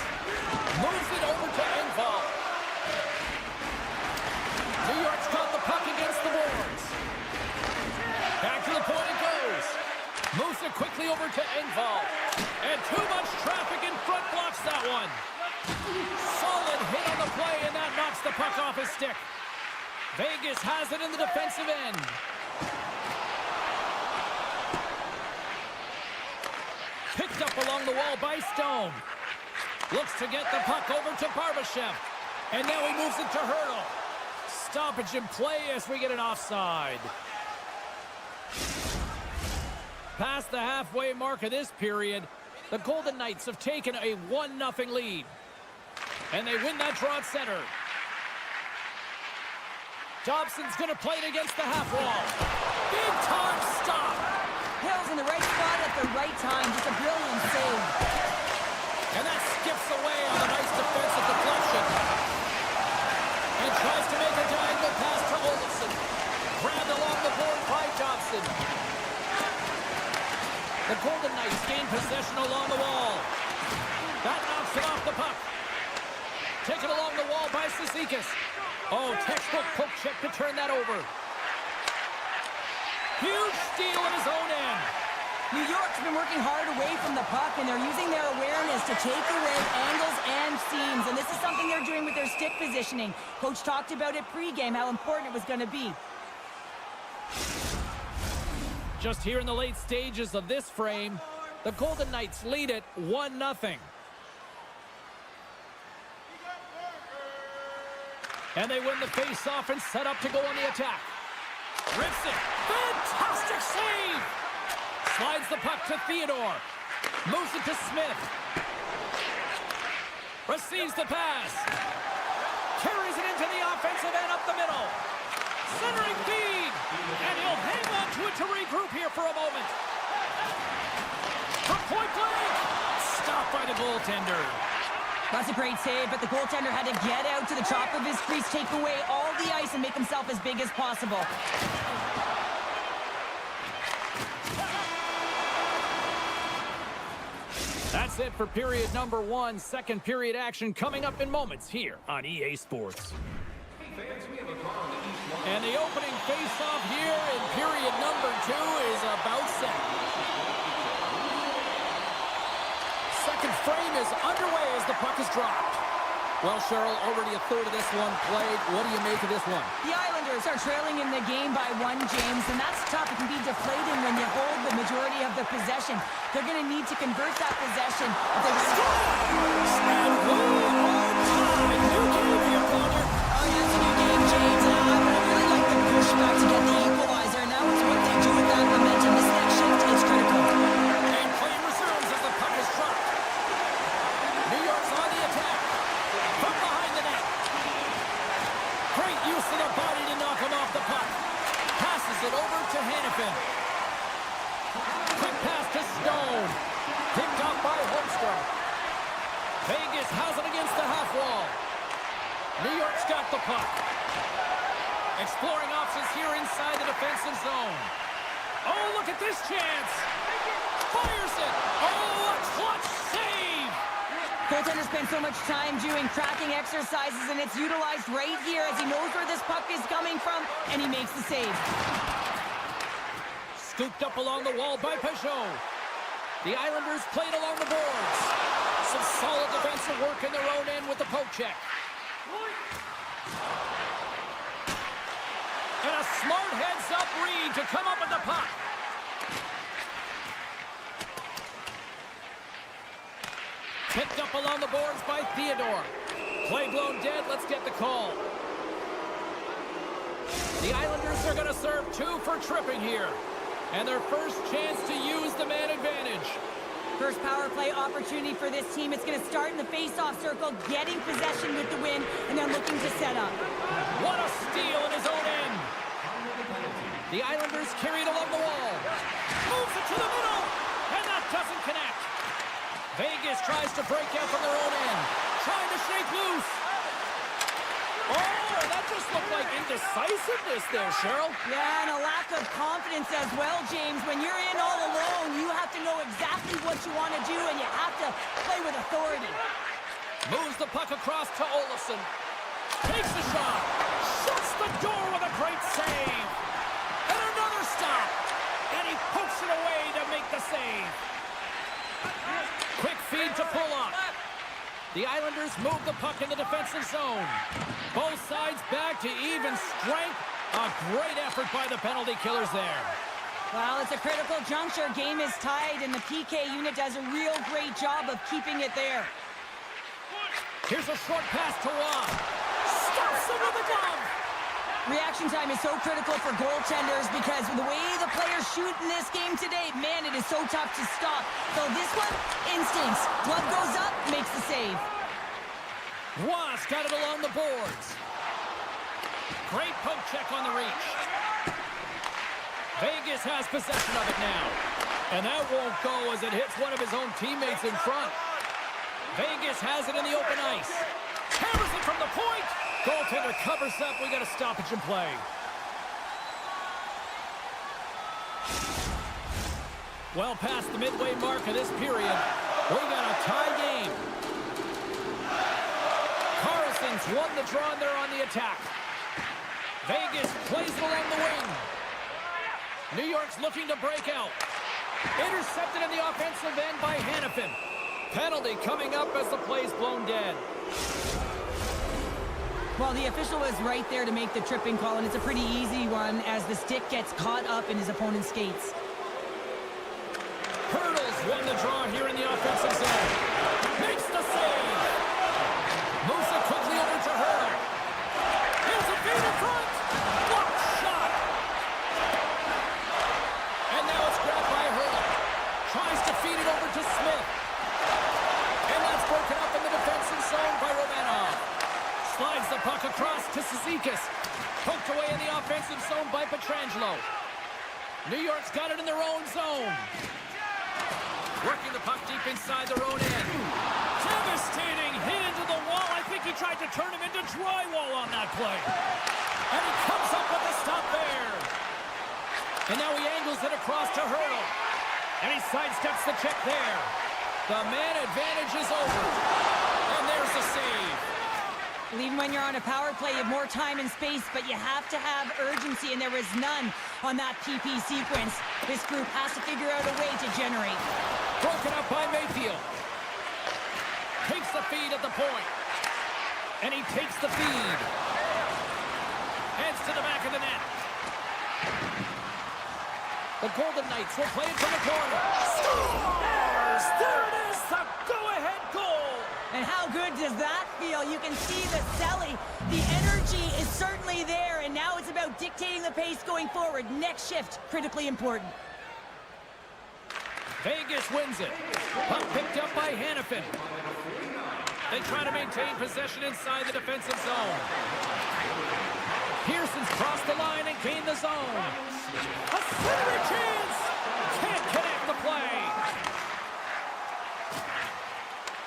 Moves it over to Engvall. New York's got the puck against the boards. Back to the point it goes. Moves it quickly over to Engvall. And too much traffic in front blocks that one. Solid hit on the play, and that knocks the puck off his stick. Vegas has it in the defensive end. Picked up along the wall by Stone. Looks to get the puck over to Barbashev. And now he moves it to Hurdle. Stoppage in play as we get an offside. Past the halfway mark of this period, the Golden Knights have taken a 1-0 lead. And they win that draw at center. Dobson's going to play it against the half wall. Big time stop. Hill's in the right spot at the right time. Just a brilliant save. And that skips away on a nice defensive deflection. And tries to make a diagonal pass to Olofsson. Grabbed along the board by Dobson. The Golden Knights gain possession along the wall. That knocks it off the puck. Taken along the wall by Cizikas. Oh, textbook poke check to turn that over. Huge steal at his own end. New York's been working hard away from the puck, and they're using their awareness to take away angles and seams. And this is something they're doing with their stick positioning. Coach talked about it pregame, how important it was going to be. Just here in the late stages of this frame, the Golden Knights lead it 1-0. And they win the face-off and set up to go on the attack. Rips it. Fantastic save! Slides the puck to Theodore. Moves it to Smith. Receives the pass. Carries it into the offensive end up the middle. Centering feed. And he'll hang on to it to regroup here for a moment. From point blank. Stopped by the goaltender. That's a great save, but the goaltender had to get out to the top of his crease, take away all the ice, and make himself as big as possible. That's it for period number 1. Second period action coming up in moments here on EA Sports. And the opening face-off here in period number 2 is about set. Second frame is underway as the puck is dropped. Well, Cheryl, already a third of this one played. What do you make of this one? The Islanders are trailing in the game by 1, James, and that's tough. It can be deflating when you hold the majority of the possession. They're going to need to convert that possession. If they're going to... And new game here, Connor. Oh, yeah, it's a new game, James. And I really like the pushback to get the equalizer. Now it's what they do with that momentum. This next shift is critical. And play resumes as the puck is dropped. New York's on the attack. From behind the net. Great use of the body to knock him off the puck. Passes it over to Hannafin. Quick pass to Stone. Picked up by Holmstrom. Vegas has it against the half wall. New York's got the puck. Exploring options here inside the defensive zone. Oh, look at this chance. Fires it. Oh, a clutch save. Goaltender spends so much time doing cracking exercises, and it's utilized right here as he knows where this puck is coming from, and he makes the save. Scooped up along the wall by Peugeot. The Islanders played along the boards. Some solid defensive work in their own end with the poke check. And a smart heads-up read to come up with the puck. Picked up along the boards by Theodore. Play blown dead. Let's get the call. The Islanders are going to serve 2 for tripping here. And their first chance to use the man advantage. First power play opportunity for this team. It's going to start in the face-off circle, getting possession with the win, and then looking to set up. What a steal in his own end. The Islanders carry it along the wall. Moves it to the middle, and that doesn't connect. Vegas tries to break out from their own end. Trying to shake loose. Oh, that just looked like indecisiveness there, Cheryl. Yeah, and a lack of confidence as well, James. When you're in all alone, you have to know exactly what you want to do, and you have to play with authority. Moves the puck across to Olofsson. Takes the shot. Shuts the door with a great save. And another stop. And he pokes it away to make the save. Quick feed to pull up. The Islanders move the puck in the defensive zone. Both sides back to even strength. A great effort by the penalty killers there. Well, it's a critical juncture. Game is tied, and the PK unit does a real great job of keeping it there. Here's a short pass to Rob. Stops him with a glove. Reaction time is so critical for goaltenders because the way the players shoot in this game today, man, it is so tough to stop. So this one, instincts. Glove goes up, makes the save. Ross got it along the boards. Great poke check on the reach. Vegas has possession of it now. And that won't go as it hits one of his own teammates in front. Vegas has it in the open ice. Hammers it from the point. Goaltender covers up. We got a stoppage in play. Well past the midway mark of this period, we got a tie game. Carlson's won the draw and they're on the attack. Vegas plays it along the wing. New York's looking to break out. Intercepted in the offensive end by Hannafin. Penalty coming up as the play's blown dead. Well, the official was right there to make the tripping call, and it's a pretty easy one as the stick gets caught up in his opponent's skates. Hurdles won the draw here in the offensive zone. Makes the save. Moves it quickly over to Hurdle. Here's a feed in front. What shot. And now it's grabbed by Hurdle. Tries to feed it over to Smith. And that's broken up in the defensive zone by Romanov. Slides the puck across to Cizikas. Poked away in the offensive zone by Pietrangelo. New York's got it in their own zone. Working the puck deep inside their own end. Devastating hit into the wall. I think he tried to turn him into drywall on that play. And he comes up with a stop there. And now he angles it across to Hurdle. And he sidesteps the check there. The man advantage is over. And there's the save. Well, even when you're on a power play, you have more time and space, but you have to have urgency, and there was none on that PP sequence. This group has to figure out a way to generate. Broken up by Mayfield. Takes the feed at the point. And he takes the feed. Heads to the back of the net. The Golden Knights will play it from the corner. Scores! There it is, the go-ahead goal! And how good does that feel? You can see the selling. The energy is certainly there, and now it's about dictating the pace going forward. Next shift, critically important. Vegas wins it. Puck picked up by Hannafin. They try to maintain possession inside the defensive zone. Pearson's crossed the line and gained the zone. A centering chance! Can't connect the play.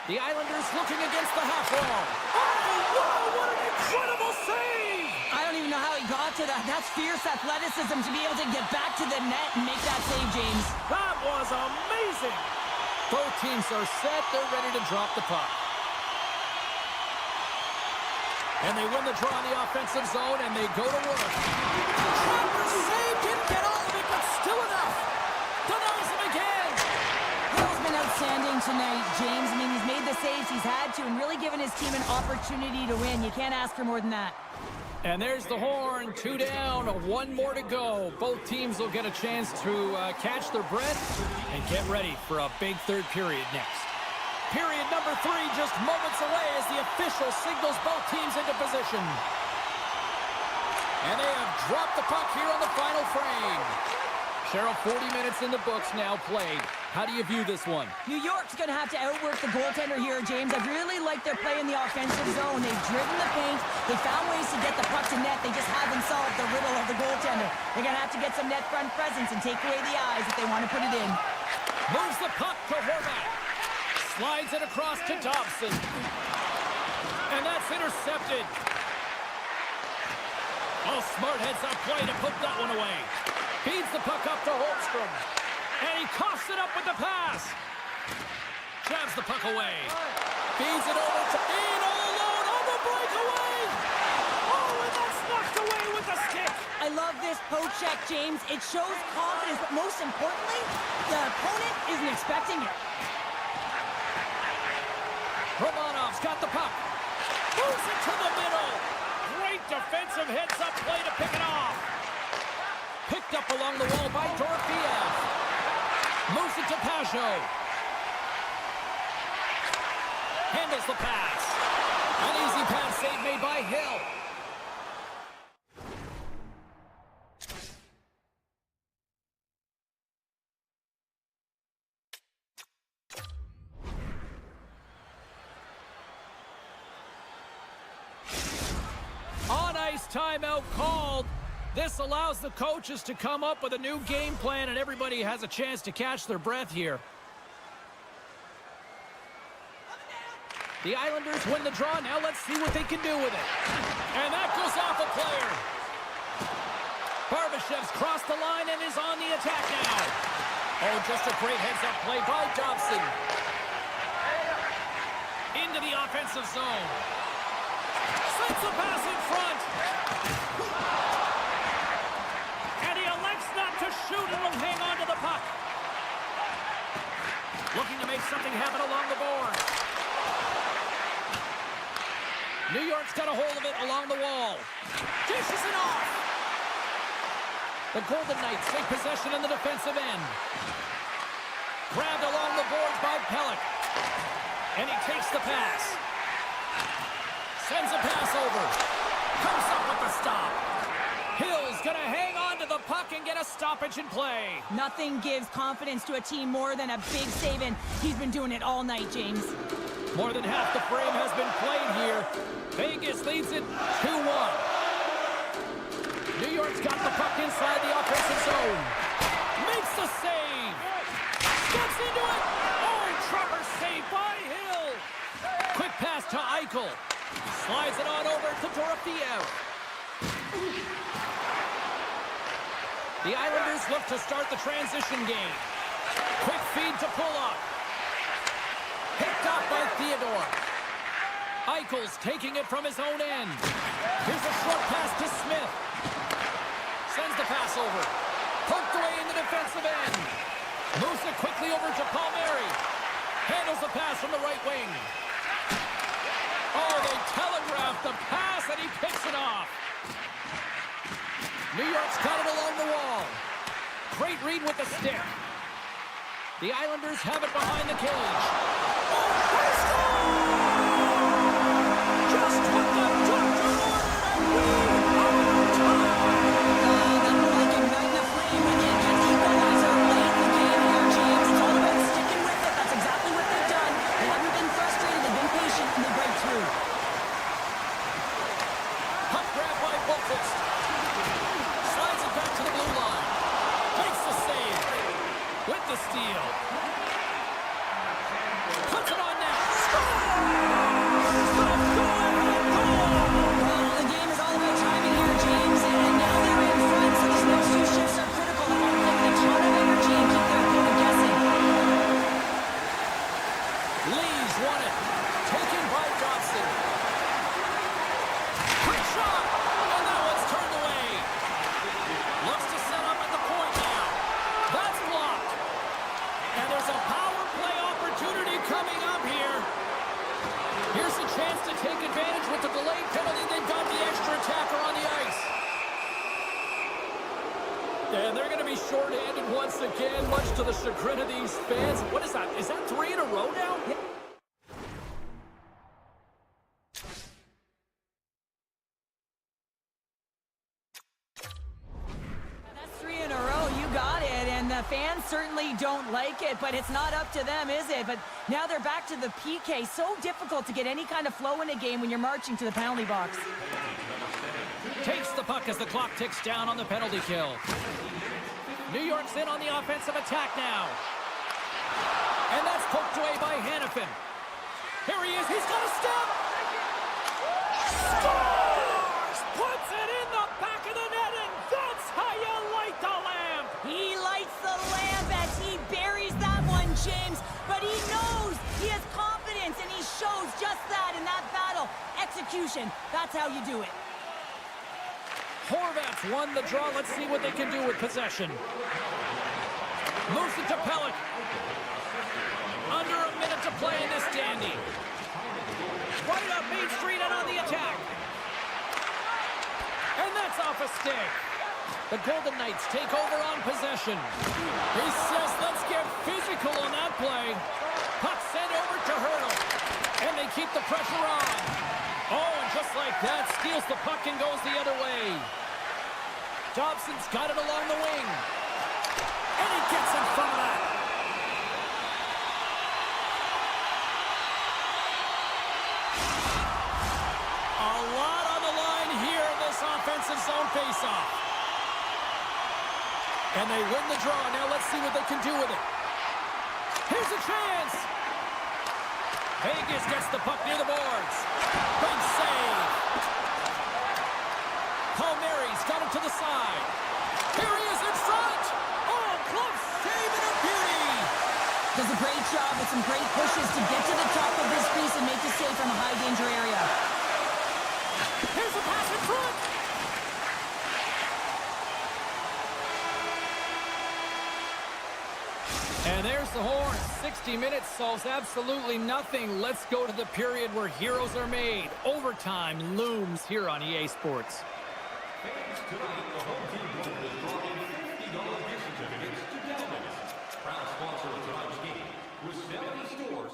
The Islanders looking against the half wall. Oh, wow, what an incredible save! I don't even know how he got to that. That's fierce athleticism to be able to get back to the net and make that save, James. That was amazing! Both teams are set. They're ready to drop the puck. And they win the draw in the offensive zone, and they go to work. Travers saved, didn't get all of it, but still enough. Denies him again. Hill's been outstanding tonight, James. I mean, he's made the saves he's had to and really given his team an opportunity to win. You can't ask for more than that. And there's the horn. 2 down, 1 more to go. Both teams will get a chance to catch their breath and get ready for a big third period next. Period number 3 just moments away as the official signals both teams into position. And they have dropped the puck here on the final frame. Cheryl, 40 minutes in the books now played. How do you view this one? New York's going to have to outwork the goaltender here, James. I really like their play in the offensive zone. They've driven the paint. They found ways to get the puck to net. They just haven't solved the riddle of the goaltender. They're going to have to get some net front presence and take away the eyes if they want to put it in. Moves the puck to Horvat. Slides it across to Dobson. And that's intercepted. Oh, smart heads-up play to put that one away. Feeds the puck up to Holmstrom. And he coughs it up with the pass. Jabs the puck away. Feeds it over to Dean all alone on the breakaway. Oh, and that's knocked away with the stick. I love this poke check, James. It shows confidence, but most importantly, the opponent isn't expecting it. Romanov's got the puck. Moves it to the middle. Great defensive heads-up play to pick it off. Picked up along the wall by Dorofeev. Moves it to Pajot. Handles the pass. An easy pass save made by Hill. On-ice timeout called. This allows the coaches to come up with a new game plan, and everybody has a chance to catch their breath here. The Islanders win the draw. Now let's see what they can do with it. And that goes off a player. Barbashev's crossed the line and is on the attack now. Oh, just a great heads-up play by Dobson. Into the offensive zone. Sends the pass in front. And he elects not to shoot and will hang on to the puck. Looking to make something happen along the board. New York's got a hold of it along the wall. Dishes it off. The Golden Knights take possession in the defensive end. Grabbed along the boards by Pellick. And he takes the pass. Sends a pass over. Comes up with the stop. Hill's gonna hang on to the puck and get a stoppage in play. Nothing gives confidence to a team more than a big save, and he's been doing it all night, James. More than half the frame has been played here. Vegas leads it 2-1. New York's got the puck inside the offensive zone. Makes the save. Steps into it. Oh, Trevor saved by Hill. Quick pass to Eichel. Slides it on over to Dorofeev. The Islanders look to start the transition game. Quick feed to Pulock. Eichel's taking it from his own end. Here's a short pass to Smith. Sends the pass over. Poked away in the defensive end. Moves it quickly over to Palmieri. Handles the pass from the right wing. Oh, they telegraphed the pass, and he picks it off. New York's got it along the wall. Great read with the stick. The Islanders have it behind the cage. Just what the doctor ordered, and we are tied. Nothing like igniting a flame when you get the equalizer late in the game here, James. It's all about sticking with it. That's exactly what they've done. They haven't been frustrated. They've been patient, and they break through. Puck grab by Bolfist. Slides it back to the blue line. Makes the save. With the steal. Puts it on net. Well, the game is all about timing here, James, and now they're in front, so these next two shifts are critical. They want to put in a ton of energy and keep their opponent guessing. Lee's won it. Taken by Dobson. Quick shot! And that one's turned away. Looks to set up at the point now. That's blocked. And there's a power play opportunity coming up here. Here's a chance to take advantage with the delayed penalty. They've got the extra attacker on the ice. And they're going to be shorthanded once again, much to the chagrin of these fans. What is that? Is that 3 in a row now? That's 3 in a row. You got it. And the fans certainly don't like it, but it's not up to them, is it? But now they're back to the PK. So difficult to get any kind of flow in a game when you're marching to the penalty box. Takes the puck as the clock ticks down on the penalty kill. New York's in on the offensive attack now. And that's poked away by Hannafin. Here he is. He's got a step. Scores! Puts it in the back of the net, and that's how you light the lamp. He lights the lamp as he buries that one, James. But he knows he has confidence, and he shows just that in that battle. Execution. That's how you do it. Horvat's won the draw. Let's see what they can do with possession. Moves it to Pellick. Under a minute to play in this dandy. Right up Main Street and on the attack. And that's off a stick. The Golden Knights take over on possession. He says, let's get physical on that play. Puck sent over to Hurdle. And they keep the pressure on. Oh, and just like that, steals the puck and goes the other way. Dobson's got it along the wing. And he gets in front of that. A lot on the line here in this offensive zone faceoff. And they win the draw. Now let's see what they can do with it. Here's a chance. Vegas gets the puck near the boards. Big save. Palmieri's got it to the side. Here he is in front. Oh, close save and a beauty. Does a great job with some great pushes to get to the top of this piece and make the save from a high-danger area. Here's a pass in front. And there's the horn. 60 minutes solves absolutely nothing. Let's go to the period where heroes are made. Overtime looms here on EA Sports. Proud sponsor of tonight's game was 70 stores.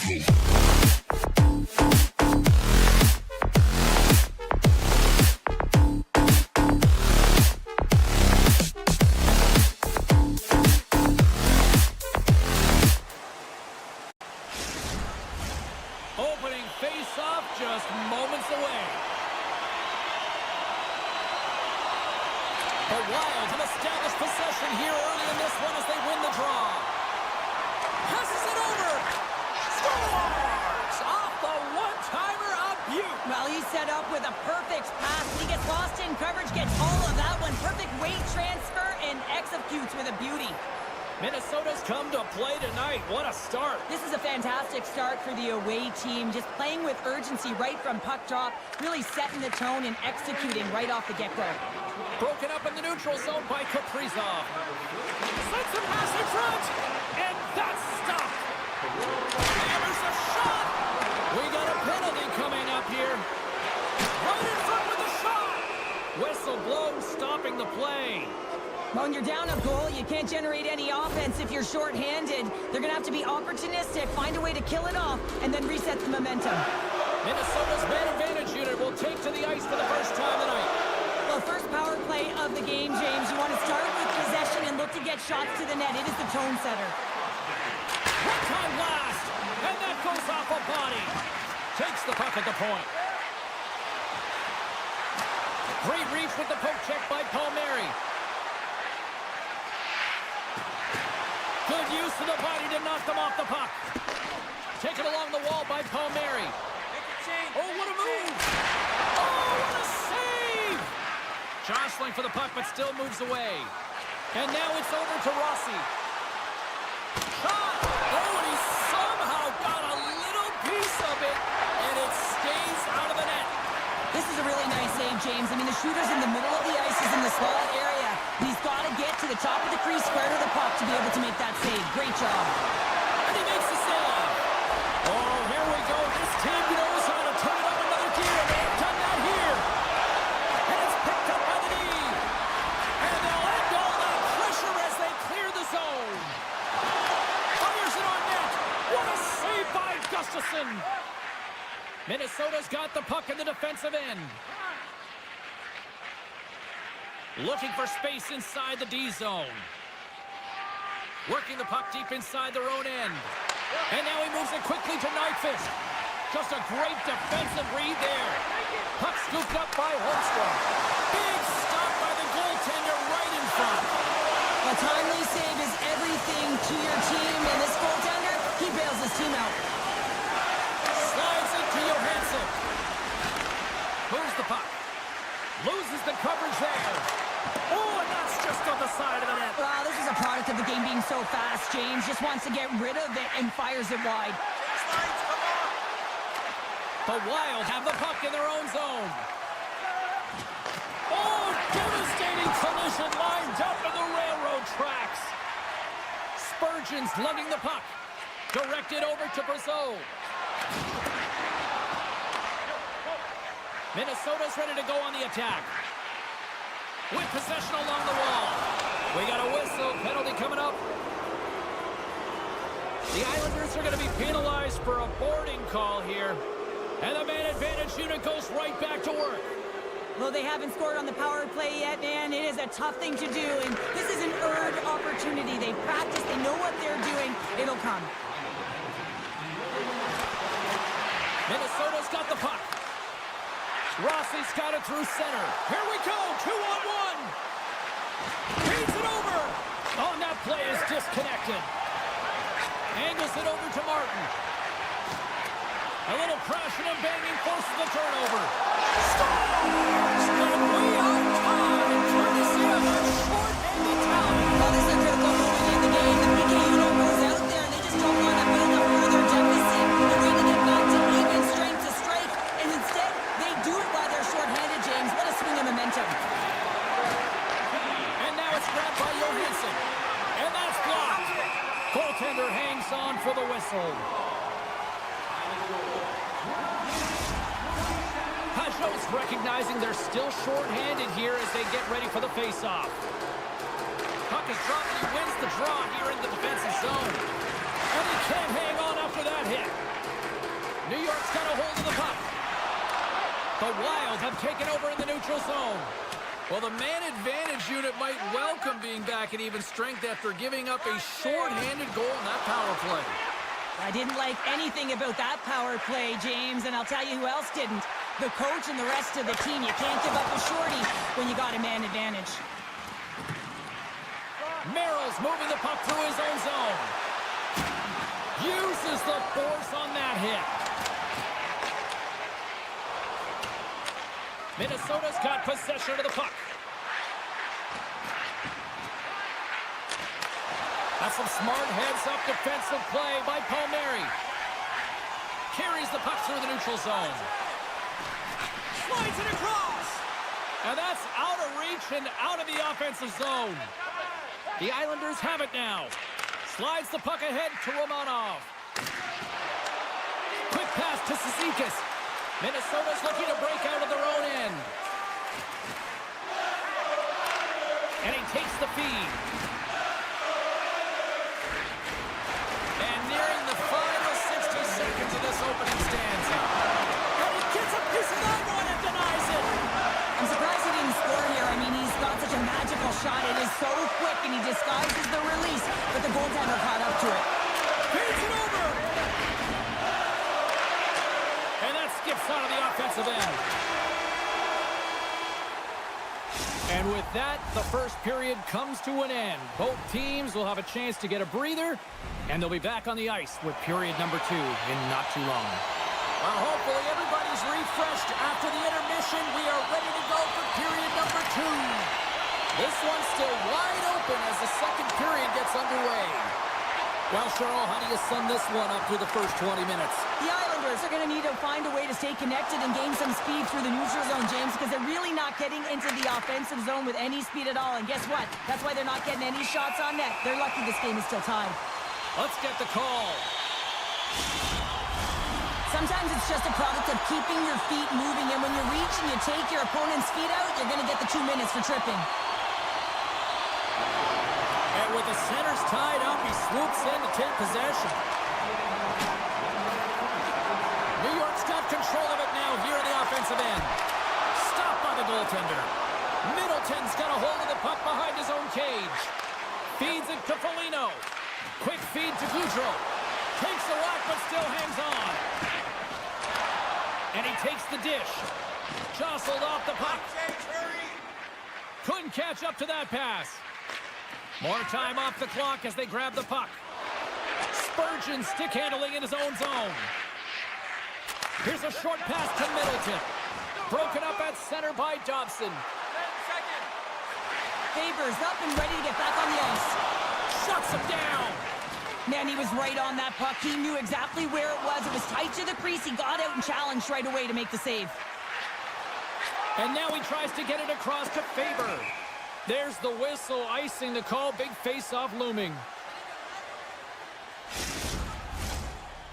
Opening face-off just moments away. The Wild have established possession here early in this one as they win the draw. Passes it over. Scores! Off the one-timer of Butte. Well, he's set up with a perfect pass. He gets lost in coverage, gets all of that one. Perfect weight transfer and executes with a beauty. Minnesota's come to play tonight. What a start. This is a fantastic start for the away team. Just playing with urgency right from puck drop, really setting the tone and executing right off the get-go. Broken up in the neutral zone by Kaprizov. Sends a pass in front, and that's stopped. Hammers a shot. We got a penalty coming up here. Right in front with a shot. Whistle blown, stopping the play. When you're down a goal, you can't generate any offense if you're shorthanded. They're going to have to be opportunistic, find a way to kill it off, and then reset the momentum. Minnesota's man advantage unit will take to the ice for the first time tonight. Well, first power play of the game, James. You want to start with possession and look to get shots to the net. It is the tone setter. One-time blast, and that goes off a body. Takes the puck at the point. Great reach with the poke check by Palmieri. Good use of the body to knock them off the puck. Taken along the wall by Palmieri. Oh, what a move! Oh, what a save! Jostling for the puck, but still moves away. And now it's over to Rossi. Shot! Oh, and he somehow got a little piece of it, and it stays out of the net. This is a really nice save, James. I mean, the shooter's in the middle of the ice. He's in the slot area. He's got to get to the top of the crease, square to the puck to be able to make that save. Great job. And he makes the save. Oh, here we go. This team knows how to turn up another gear, and they have done that here. And it's picked up by the knee. And they'll end all that pressure as they clear the zone. Fires it on net. What a save by Gustafsson. Minnesota's got the puck in the defensive end. Looking for space inside the D zone. Working the puck deep inside their own end. And now he moves it quickly to Nyquist. Just a great defensive read there. Puck scooped up by Holmstrom. Big stop by the goaltender right in front. A timely save is everything to your team, and this goaltender, he bails his team out. Slides it to Johansson. Moves the puck. Loses the coverage there. Oh, and that's just on the side of the net. Wow, this is a product of the game being so fast. James just wants to get rid of it and fires it wide. The Wild have the puck in their own zone. Oh, devastating collision lined up in the railroad tracks. Spurgeon's lugging the puck. Directed over to Brazeau. Minnesota's ready to go on the attack. With possession along the wall. We got a whistle. Penalty coming up. The Islanders are going to be penalized for a boarding call here. And the man advantage unit goes right back to work. Well, they haven't scored on the power play yet, man. It is a tough thing to do, and this is an earned opportunity. They practice. They know what they're doing. It'll come. Minnesota's got the puck. Rossi's got it through center. Here we go, 2-on-1. Feeds it over. Oh, and that play is disconnected. Angles it over to Martin. A little crashing and banging forces the turnover. Scores! And we are tied, courtesy of a short-handed talent. Well, this is a critical moment in the game. The PK unit goes out there, and they just don't want to build a further deficit. They're ready to get back to even strength to strike, and instead, they do it while they're short-handed, James. What a swing of momentum. And now it's grabbed by Johansson. And that's blocked. Goaltender hangs on for the whistle. Pajot's recognizing they're still short-handed here as they get ready for the face-off. Puck is dropped and he wins the draw here in the defensive zone. And he can't hang on after that hit. The Wild have taken over in the neutral zone. Well, the man advantage unit might welcome being back at even strength after giving up a short-handed goal in that power play. I didn't like anything about that power play, James, and I'll tell you who else didn't. The coach and the rest of the team. You can't give up a shorty when you got a man advantage. Merrill's moving the puck through his own zone. Uses the force on that hit. Minnesota's got possession of the puck. That's some smart heads-up defensive play by Palmieri. Carries the puck through the neutral zone. Slides it across. And that's out of reach and out of the offensive zone. The Islanders have it now. Slides the puck ahead to Romanov. Quick pass to Cizikas. Minnesota's looking to break out of their own end. And he takes the feed. And nearing the final 60 seconds of this opening stanza. And he gets a piece of that one and denies it. I'm surprised he didn't score here. I mean, he's got such a magical shot. It is so quick, and he disguises the release, but the goaltender caught up to it. Feeds it over. And that skips out of the offensive end. And with that, the first period comes to an end. Both teams will have a chance to get a breather, and they'll be back on the ice with period number 2 in not too long. Well, hopefully everybody's refreshed after the intermission. We are ready to go for period number 2. This one's still wide open as the second period gets underway. Well, Cheryl, how do you sum this one up through the first 20 minutes? The Islanders are going to need to find a way to stay connected and gain some speed through the neutral zone, James, because they're really not getting into the offensive zone with any speed at all. And guess what? That's why they're not getting any shots on net. They're lucky this game is still tied. Let's get the call. Sometimes it's just a product of keeping your feet moving, and when you reach and you take your opponent's feet out, you're going to get the 2 minutes for tripping. And with the centers tied up, he swoops in to take possession. New York's got control of it now here in the offensive end. Stopped by the goaltender. Middleton's got a hold of the puck behind his own cage. Feeds it to Foligno. Quick feed to Goudreau. Takes the whack, but still hangs on. And he takes the dish. Jostled off the puck. Couldn't catch up to that pass. More time off the clock as they grab the puck. Spurgeon stick handling in his own zone. Here's a short pass to Middleton. Broken up at center by Dobson. Faber's up and ready to get back on the ice. Shuts him down. Man, he was right on that puck. He knew exactly where it was. It was tight to the crease. He got out and challenged right away to make the save. And now he tries to get it across to Faber. There's the whistle, icing the call. Big face-off looming.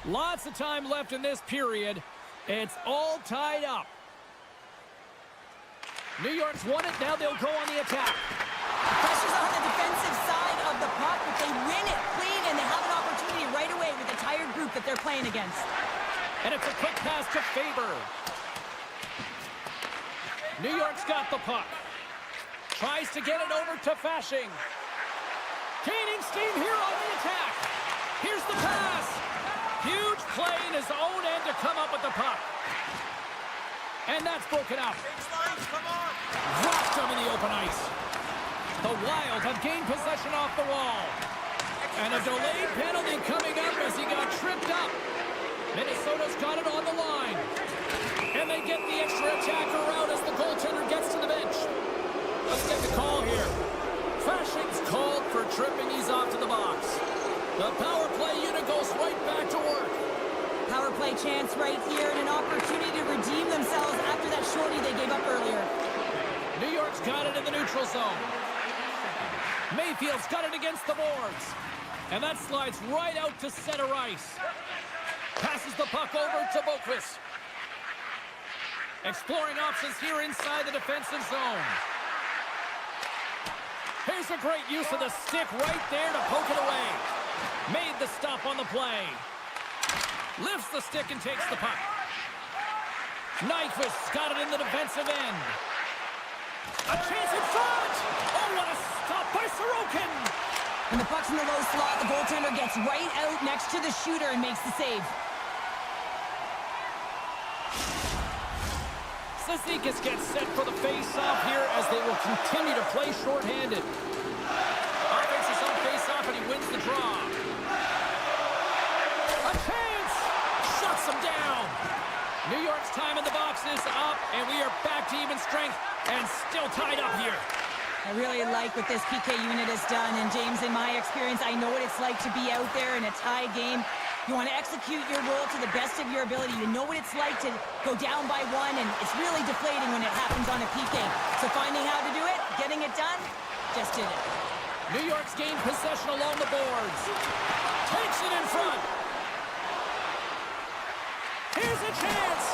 Lots of time left in this period. It's all tied up. New York's won it. Now they'll go on the attack. Pressure's on the defensive side of the puck, but they win it clean, and they have an opportunity right away with the tired group that they're playing against. And it's a quick pass to Faber. New York's got the puck. Tries to get it over to Fasching. Gaining steam here on the attack. Here's the pass. Huge play in his own end to come up with the puck. And that's broken up. Dropped him in the open ice. The Wild have gained possession off the wall. And a delayed penalty coming up as he got tripped up. Minnesota's got it on the line. And they get the extra attacker out as the goaltender gets to the bench. Let's get the call here. Fasching's called for tripping. He's off to the box. The power play unit goes right back to work. Power play chance right here and an opportunity to redeem themselves after that shorty they gave up earlier. New York's got it in the neutral zone. Mayfield's got it against the boards. And that slides right out to center ice. Passes the puck over to Boquist. Exploring options here inside the defensive zone. Here's a great use of the stick right there to poke it away. Made the stop on the play. Lifts the stick and takes the puck. Nyquist's got it in the defensive end. A chance in front! Oh, what a stop by Sorokin! When the puck's in the low slot, the goaltender gets right out next to the shooter and makes the save. Cizikas gets set for the face-off here as they will continue to play shorthanded. Offense is on face-off and he wins the draw. A chance! Shuts him down! New York's time in the box is up, and we are back to even strength and still tied up here. I really like what this PK unit has done, and James, in my experience, I know what it's like to be out there in a tie game. You want to execute your role to the best of your ability. You know what it's like to go down by one, and it's really deflating when it happens on a PK. So finding how to do it, getting it done, just did it. New York's gained possession along the boards. Takes it in front. Here's a chance,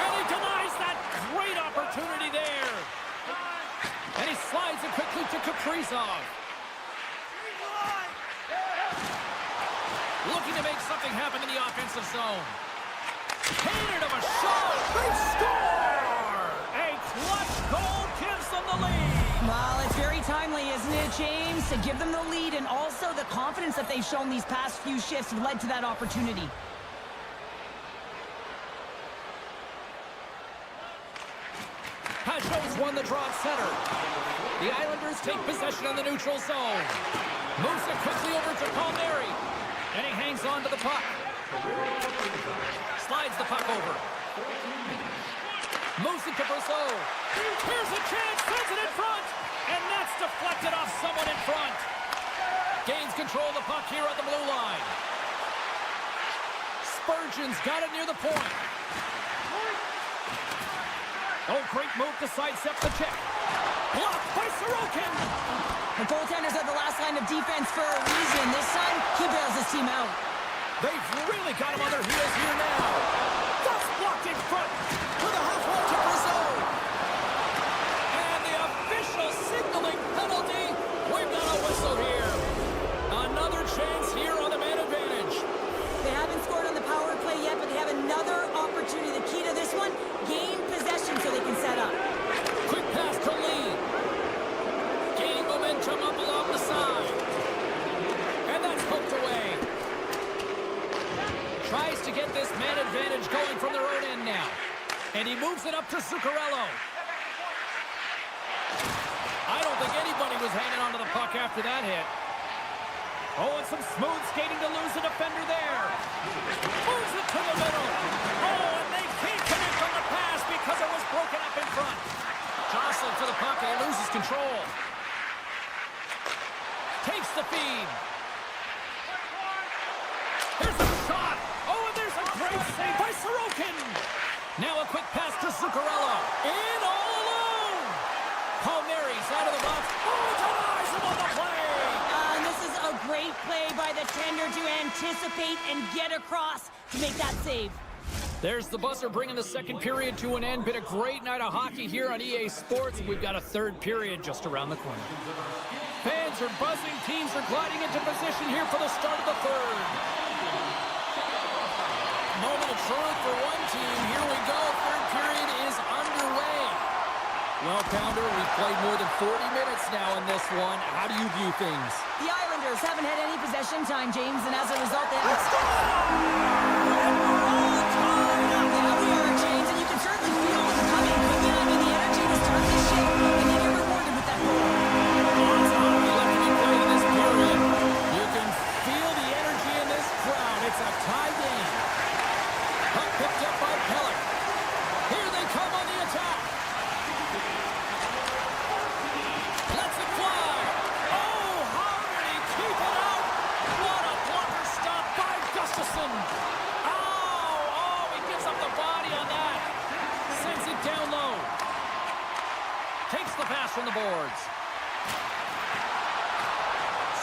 and he denies that great opportunity there. And he slides it quickly to Kaprizov. Looking to make something happen in the offensive zone. Hated of a shot. They score! A clutch goal gives them the lead. Well, it's very timely, isn't it, James? To give them the lead, and also the confidence that they've shown these past few shifts led to that opportunity. Pajot's won the draw at center. The Islanders take possession on the neutral zone. Moves it quickly over to Palmieri. And he hangs on to the puck. Slides the puck over. Moves it to Brazeau. Here's a chance, sends it in front. And that's deflected off someone in front. Gains control of the puck here at the blue line. Spurgeon's got it near the point. Oh, great move to sidestep the check. Blocked by Sorokin. The goaltenders are the last line of defense for a reason. This time, he bails his team out. They've really got him on their heels here now. That's blocked in front to the half-wall to Brazeau. And the official signaling penalty. We've got a whistle here. Another chance here on the man advantage. They haven't scored on the power play yet, but they have another opportunity. The key to this one, gain possession so they can set up. Quick pass to Lee. Gaining momentum up along the side. And that's poked away. Tries to get this man advantage going from their own end now. And he moves it up to Zuccarello. I don't think anybody was hanging onto the puck after that hit. Oh, and some smooth skating to lose a defender there. Moves it to the middle. Oh, and they can't connect on the pass because it was broken up in front. Jostling for the puck, and he loses control. Takes the feed. Here's a shot. Oh, and there's a great save by Sorokin. Now a quick pass to Zuccarello. In all alone. Palmieri's out of the box. Oh, denies him on the play. And this is a great play by the tender to anticipate and get across to make that save. There's the buzzer bringing the second period to an end. Been a great night of hockey here on EA Sports. We've got a third period just around the corner. Fans are buzzing. Teams are gliding into position here for the start of the third. Moment of truth for one team. Here we go. Third period is underway. Well, Pounder, we've played more than 40 minutes now in this one. How do you view things? The Islanders haven't had any possession time, James, and as a result, they have... Yeah, we are, James, and you can certainly feel what's coming. But yeah, I mean, the energy to start this shit, and they get rewarded with that goal. Lots of hockey left to be played in this period. You can feel the energy in this crowd. It's a tie game. Puck picked up by Pellick. Here they come on the attack. Lets it fly. Oh, how did he keep it out? What a blocker stop by Gustafsson. Oh, he gives up the body on that. Sends it down low. Takes the pass from the boards.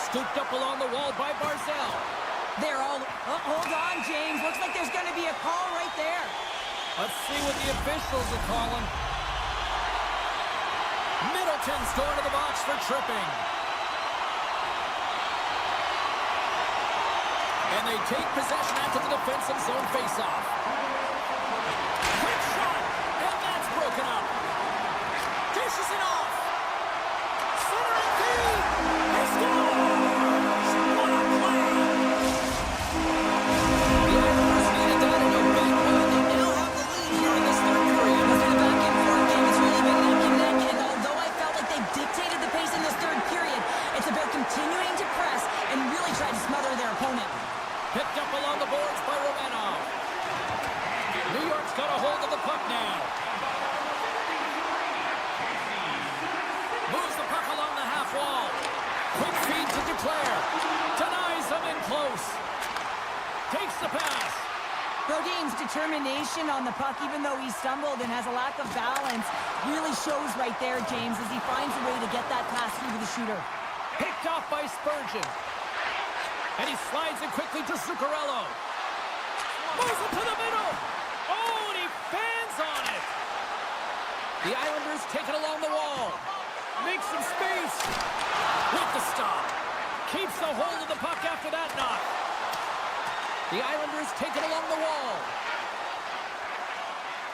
Scooped up along the wall by Barzell. They're all... Oh, hold on, James. Looks like there's going to be a call right there. Let's see what the officials are calling. Middleton's going to the box for tripping. And they take possession after the defensive zone faceoff. Quick shot! New York's got a hold of the puck now. Moves the puck along the half wall. Quick feed to Duclair. Denies him in close. Takes the pass. Brodin's determination on the puck, even though he stumbled and has a lack of balance, really shows right there, James, as he finds a way to get that pass through to the shooter. Picked off by Spurgeon. And he slides it quickly to Zuccarello. Moves it to the middle. Oh, and he fans on it. The Islanders take it along the wall. Makes some space. With the stop. Keeps a hold of the puck after that knock. The Islanders take it along the wall.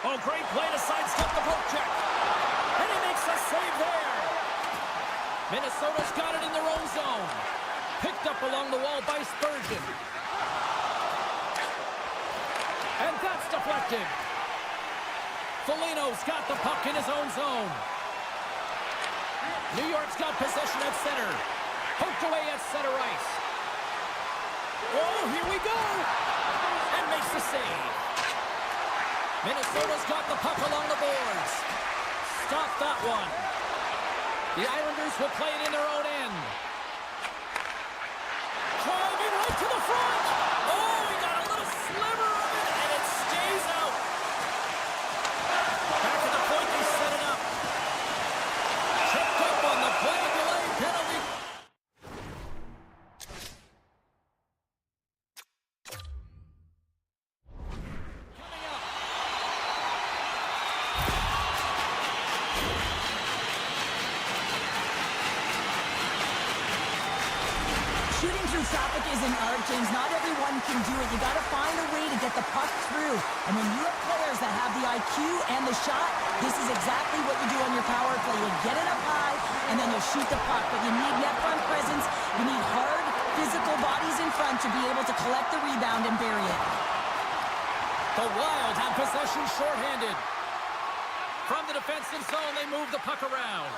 Oh, great play to sidestep the poke check. And he makes a save there. Minnesota's got it in their own zone. Picked up along the wall by Spurgeon. And that's deflected. Foligno's got the puck in his own zone. New York's got possession at center. Poked away at center ice. Oh, here we go! And makes the save. Minnesota's got the puck along the boards. Stop that one. The Islanders will play it in their own end. Driving right to the front. Oh, he got a little sliver of it, and it stays out. Back to the point, they set it up. Tripped up on the play delay penalty. Shooting through traffic is an art, James. Not everyone can do it. You got to find a way to get the puck through. And when you have players that have the IQ and the shot, this is exactly what you do on your power play. You get it up high, and then you shoot the puck. But you need net front presence. You need hard, physical bodies in front to be able to collect the rebound and bury it. The Wild have possession shorthanded. From the defensive zone, they move the puck around.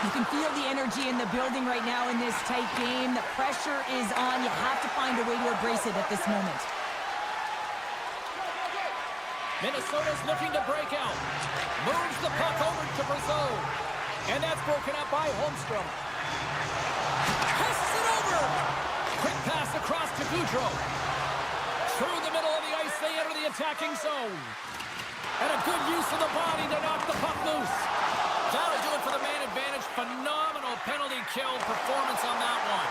You can feel the energy in the building right now in this tight game. The pressure is on. You have to find a way to embrace it at this moment. Minnesota's looking to break out. Moves the puck over to Brazeau. And that's broken up by Holmstrom. Passes it over. Quick pass across to Goudreau. Through the middle of the ice, they enter the attacking zone. And a good use of the body to knock the puck loose. That'll do it for the man advantage. Phenomenal penalty kill performance on that one.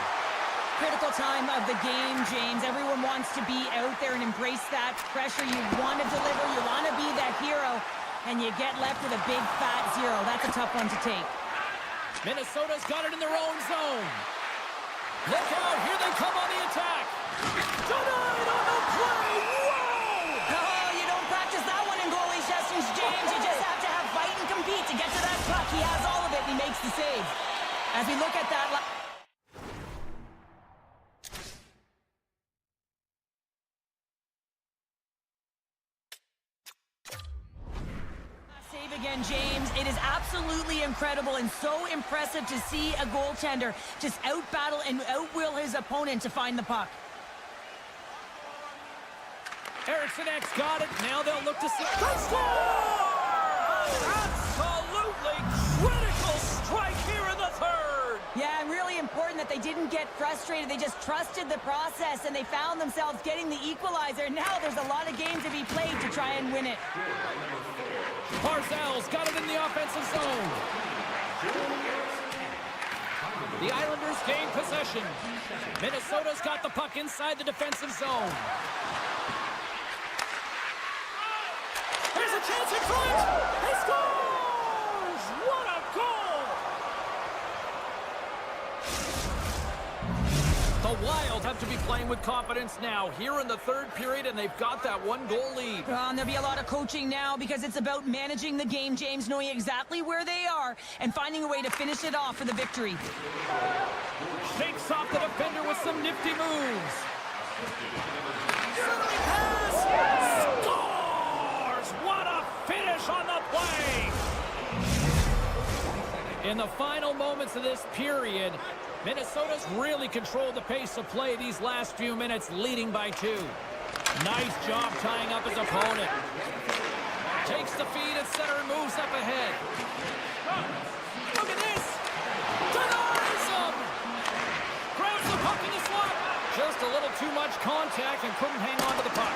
Critical time of the game, James. Everyone wants to be out there and embrace that pressure. You want to deliver. You want to be that hero. And you get left with a big, fat zero. That's a tough one to take. Minnesota's got it in their own zone. Look out. Here they come on the attack. Denied on the play. Whoa! Oh, you don't practice that one in goalie sessions, James. You just have to have fight and compete to get to that puck. He has all of it, and he makes the save. As we look at that... Save again, James. It is absolutely incredible and so impressive to see a goaltender just out-battle and out-will his opponent to find the puck. Eriksson X got it. Now they'll look to see... They score! Absolutely critical strike here in the third. Yeah, and really important that they didn't get frustrated. They just trusted the process, and they found themselves getting the equalizer. Now there's a lot of game to be played to try and win it. Barzal's got it in the offensive zone. The Islanders gain possession. Minnesota's got the puck inside the defensive zone. Here's a chance in front. He scores! What a goal! The Wild have to be playing with confidence now here in the third period, and they've got that one-goal lead. And there'll be a lot of coaching now because it's about managing the game, James, knowing exactly where they are and finding a way to finish it off for the victory. Shakes off the defender with some nifty moves. Centering pass! Scores! What a finish on the play! In the final moments of this period, Minnesota's really controlled the pace of play these last few minutes, leading by 2. Nice job tying up his opponent. Takes the feed at center and moves up ahead. Look at this! Denies him! Grabs the puck in the slot. Just a little too much contact and couldn't hang on to the puck.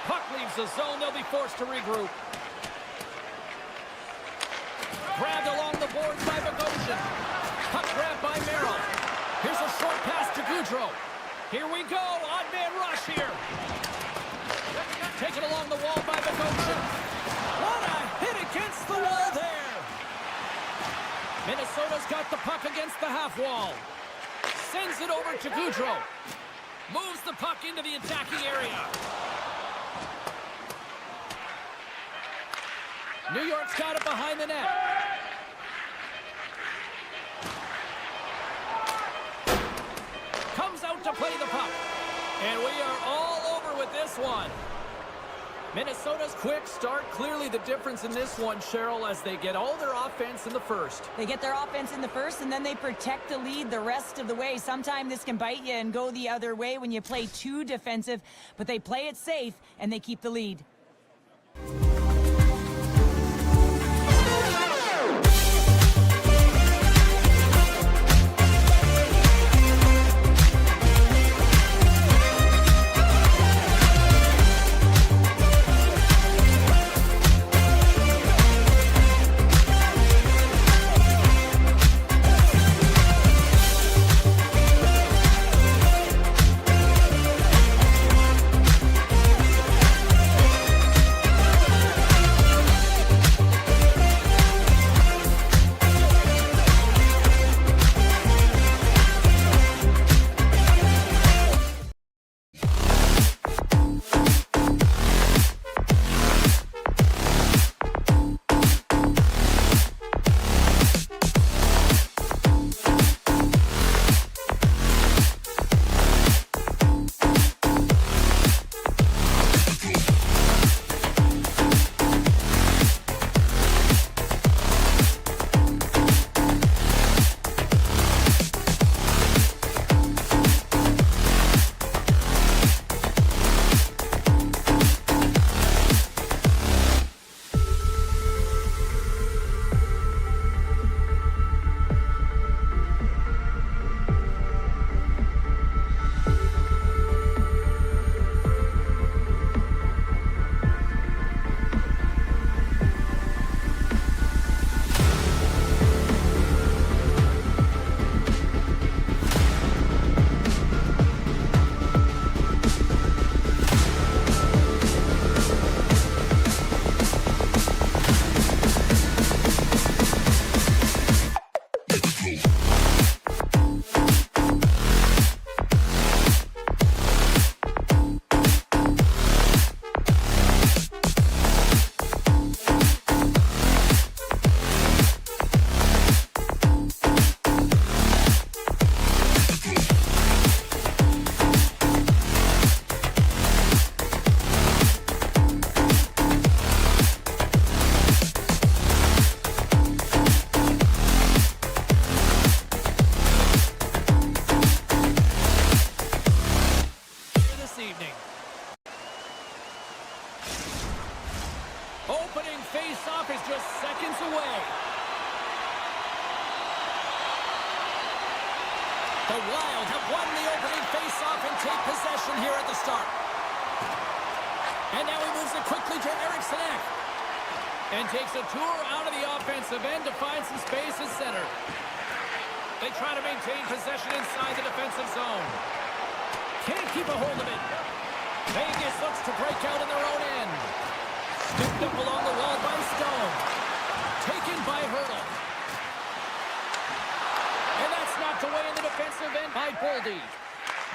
Puck leaves the zone. They'll be forced to regroup. Grabbed along the boards by Bogosian. Puck grabbed by Merrill. Here's a short pass to Goudreau. Here we go. Odd man rush here. Taken along the wall by Bogosian. What a hit against the wall there. Minnesota's got the puck against the half wall. Sends it over to Goudreau. Moves the puck into the attacking area. New York's got it behind the net. Comes out to play the puck. And we are all over with this one. Minnesota's quick start, clearly the difference in this one, Cheryl, as they get all their offense in the first. They get their offense in the first, and then they protect the lead the rest of the way. Sometimes this can bite you and go the other way when you play too defensive, but they play it safe, and they keep the lead. The Wild have won the opening faceoff and take possession here at the start. And now he moves it quickly to Eriksson Ek. And takes a tour out of the offensive end to find some space at center. They try to maintain possession inside the defensive zone. Can't keep a hold of it. Vegas looks to break out in their own end. Scooped up along the wall by Stone. Taken by Hurdle. And that's knocked away in the defensive end by Boldy.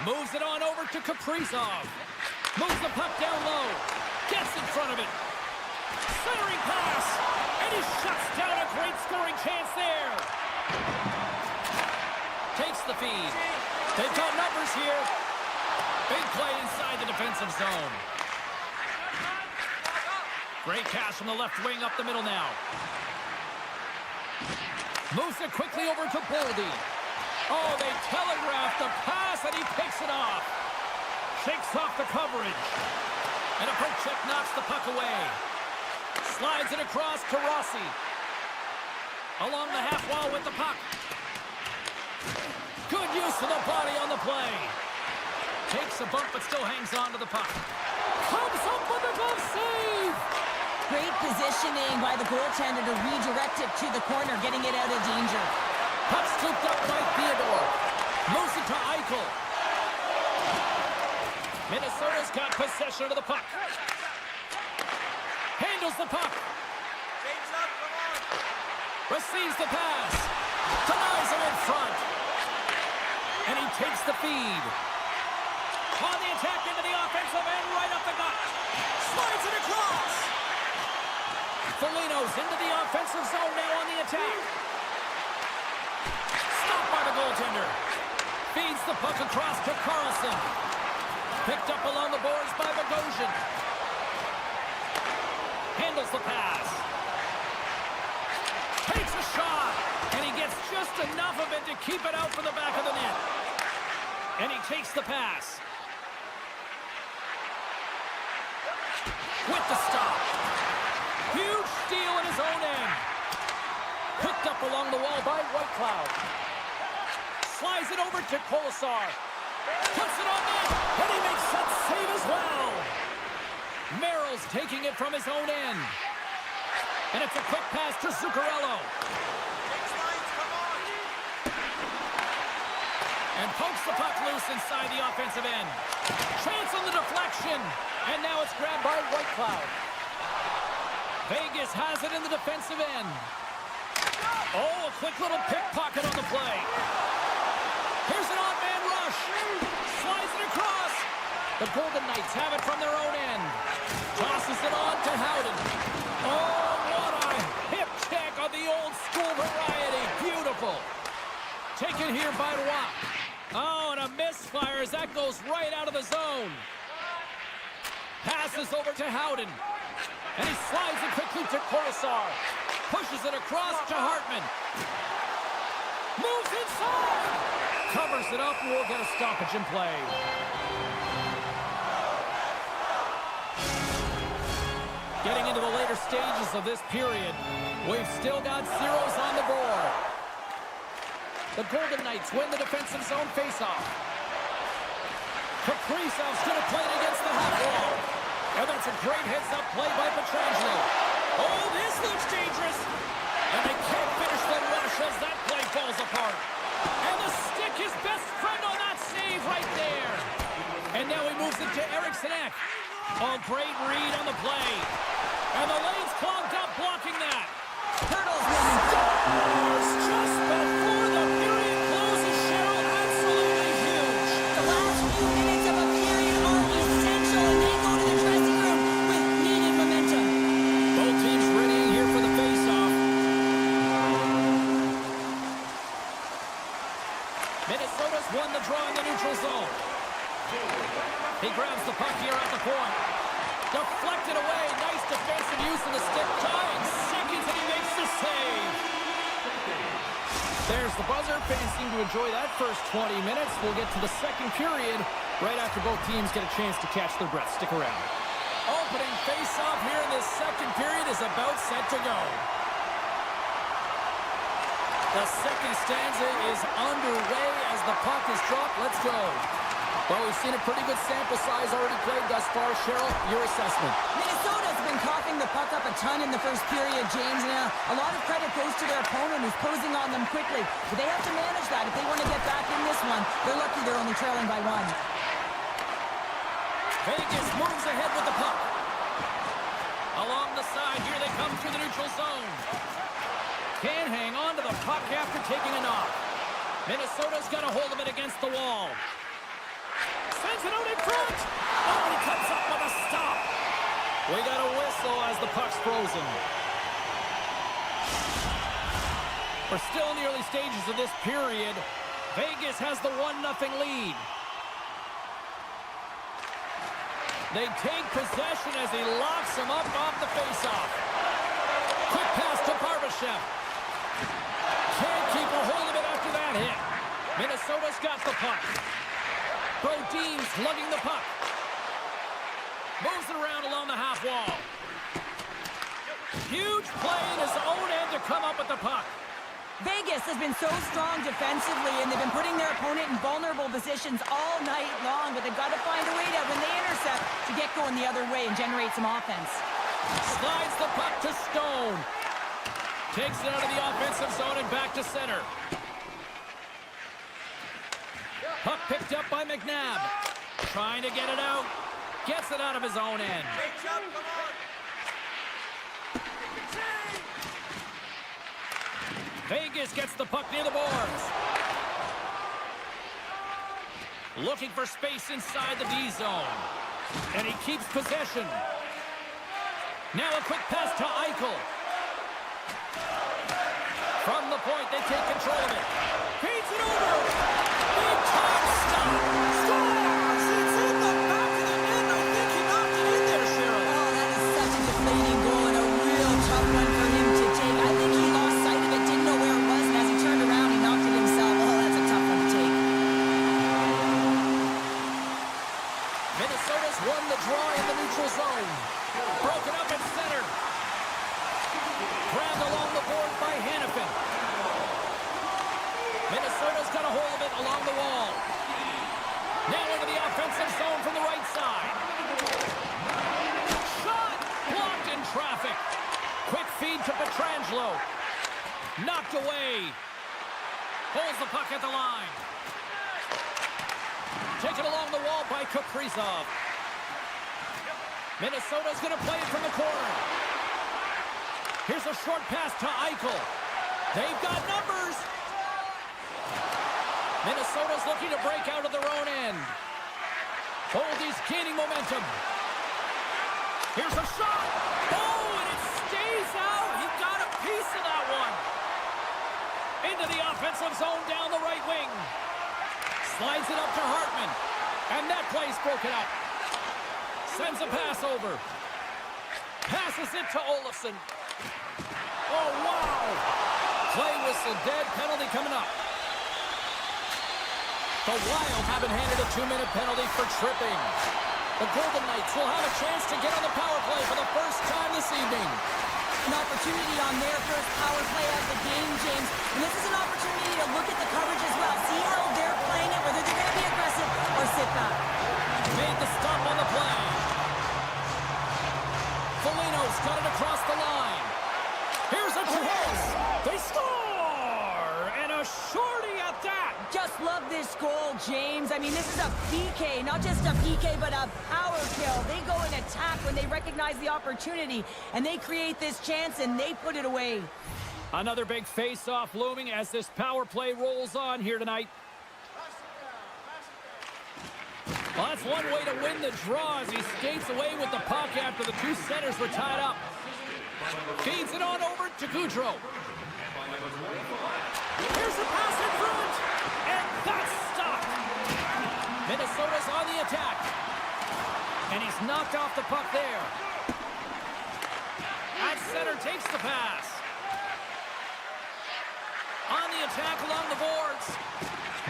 Moves it on over to Kaprizov. Moves the puck down low. Gets in front of it. Centering pass. And he shuts down a great scoring chance there. Takes the feed. They've got numbers here. Big play inside the defensive zone. Great pass from the left wing up the middle now. Moves it quickly over to Boldy. Oh, they telegraphed the pass and he picks it off. Shakes off the coverage. And a poke check knocks the puck away. Slides it across to Rossi. Along the half wall with the puck. Good use of the body on the play. Takes a bump but still hangs on to the puck. Comes up with a glove save. Great positioning by the goaltender to redirect it to the corner, getting it out of danger. Puck scooped up by Theodore. Moves it to Eichel. Minnesota's got possession of the puck. Handles the puck. Receives the pass. Denies him in front. And he takes the feed. On the attack into the offensive end, right up the gut. Slides it across. Foligno's into the offensive zone now on the attack. Stopped by the goaltender. Feeds the puck across to Carlson. Picked up along the boards by Bogosian. Handles the pass. Takes a shot. And he gets just enough of it to keep it out from the back of the net. And he takes the pass. With the stop. Huge steal in his own end. Picked up along the wall by Whitecloud. Slides it over to Kolesar. Puts it on net. And he makes that save as well. Merrill's taking it from his own end. And it's a quick pass to Zuccarello. And pokes the puck loose inside the offensive end. Chance on the deflection. And now it's grabbed by Whitecloud. Vegas has it in the defensive end. Oh, a quick little pickpocket on the play. Here's an odd-man rush. Slides it across. The Golden Knights have it from their own end. Tosses it on to Howden. Oh, what a hip check on the old-school variety. Beautiful. Taken here by Roy. Oh, and a misfire as that goes right out of the zone. Passes over to Howden. And he slides it quickly to Kolesar. Pushes it across to Hartman. Moves inside. Covers it up and we'll get a stoppage in play. Getting into the later stages of this period, we've still got zeros on the board. The Golden Knights win the defensive zone faceoff. Kaprizov's going to play it against the half wall. And that's a great heads-up play by Pietrangelo. Oh, this looks dangerous. And they can't finish the rush as that play falls apart. And the stick is best friend on that save right there. And now he moves it to Eriksson Ek. Oh, great read on the play. And the lane's clogged up blocking that. Hurdles winning. Scores just before the period closes, Cheryl. Absolutely huge. The last few minutes of a period are essential, and they go to the dressing room with needed momentum. Both teams readying here for the face-off. Minnesota's won the draw in the neutral zone. He grabs the puck here at the point. Deflected away. Nice defensive use of the stick. Tying seconds, and he makes the save. There's the buzzer. Fans seem to enjoy that first 20 minutes. We'll get to the second period right after both teams get a chance to catch their breath. Stick around. Opening face-off here in this second period is about set to go. The second stanza is underway as the puck is dropped. Let's go. Well, we've seen a pretty good sample size already played thus far. Cheryl, your assessment. Minnesota's been coughing the puck up a ton in the first period, James. And a lot of credit goes to their opponent who's posing on them quickly. But they have to manage that. If they want to get back in this one, they're lucky they're only trailing by one. Vegas moves ahead with the puck. Along the side, here they come through the neutral zone. Can't hang on to the puck after taking a knock. Minnesota's got a hold of it against the wall. Sends it out in front. Oh, he comes up with a stop. We got a whistle as the puck's frozen. We're still in the early stages of this period. Vegas has the 1-0 lead. They take possession as he locks him up off the faceoff. Quick pass to Barbashev. Can't keep a hold of it after that hit. Minnesota's got the puck. Brodin's lugging the puck. Moves it around along the half wall. Huge play in his own end to come up with the puck. Vegas has been so strong defensively, and they've been putting their opponent in vulnerable positions all night long, but they've got to find a way to, when they intercept, to get going the other way and generate some offense. Slides the puck to Stone. Takes it out of the offensive zone and back to center. Puck picked up by McNabb. Trying to get it out. Gets it out of his own end. Vegas gets the puck near the boards. Looking for space inside the D zone. And he keeps possession. Now a quick pass to Eichel. From the point, they take control of it. Feeds it over. Big time stop. Scores! It's in the back of the net. I think he knocked it in there, Cheryl. Oh, that is such a deflating goal and a real tough one for him to take. I think he lost sight of it, didn't know where it was, and as he turned around, he knocked it himself. Oh, that's a tough one to take. Minnesota's won the draw in the neutral zone. Broken up at center. Grabbed along the board by Hannafin. Minnesota's got a hold of it along the wall. Now into the offensive zone from the right side. Shot! Blocked in traffic. Quick feed to Pietrangelo. Knocked away. Holds the puck at the line. Taken along the wall by Kaprizov. Minnesota's going to play it from the corner. Here's a short pass to Eichel. They've got numbers. Minnesota's looking to break out of their own end. Boldy's gaining momentum. Here's a shot. Oh, and it stays out. He got a piece of that one. Into the offensive zone down the right wing. Slides it up to Hartman. And that play's broken up. Sends a pass over. Passes it to Olofsson. Oh, wow. Play whistle dead. Penalty coming up. The Wild haven't handed a 2-minute penalty for tripping. The Golden Knights will have a chance to get on the power play for the first time this evening. An opportunity on their first power play of the game, James. And this is an opportunity to look at the coverage as well. See how they're playing it, whether they're going to be aggressive or sit back. Made the stop on the play. Foligno's got it across the line. Here's a chance. They score! And a shorty at that. Just love this goal, James. I mean, this is a PK, not just a PK, but a power kill. They go and attack when they recognize the opportunity, and they create this chance, and they put it away. Another big face-off looming as this power play rolls on here tonight. Well, that's one way to win the draw as he skates away with the puck after the two centers were tied up. Feeds it on over to Gaudreau. Here's the pass in front, and that's stopped. Minnesota's on the attack, and he's knocked off the puck there. At center takes the pass. On the attack along the boards.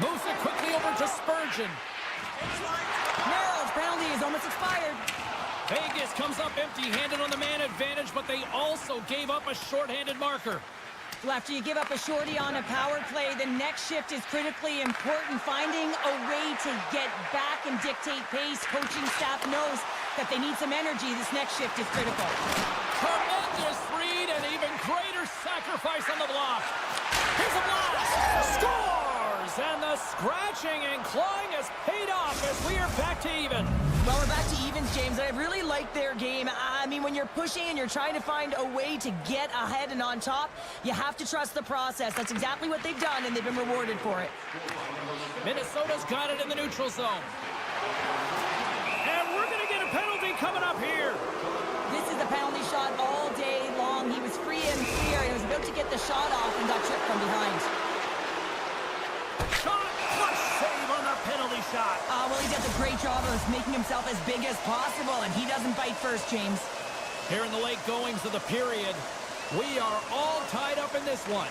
Moves it quickly over to Spurgeon. Merrill's penalty is almost expired. Vegas comes up empty-handed on the man advantage, but they also gave up a shorthanded marker. Well, after you give up a shorty on a power play, the next shift is critically important. Finding a way to get back and dictate pace. Coaching staff knows that they need some energy. This next shift is critical. Tremendous read and even greater sacrifice on the block. Here's a blast. Scores! And the scratching and clawing has paid off as we are back to even. Well, we're back to evens, James. I really like their game. I mean, when you're pushing and you're trying to find a way to get ahead and on top, you have to trust the process. That's exactly what they've done, and they've been rewarded for it. Minnesota's got it in the neutral zone. And we're going to get a penalty coming up here. This is the penalty shot all day long. He was free and clear, and he was about to get the shot off and got tripped from behind. Shot! Clutch save on the penalty shot. Well, he does a great job of making himself as big as possible, and he doesn't bite first, James. Here in the late goings of the period, we are all tied up in this one.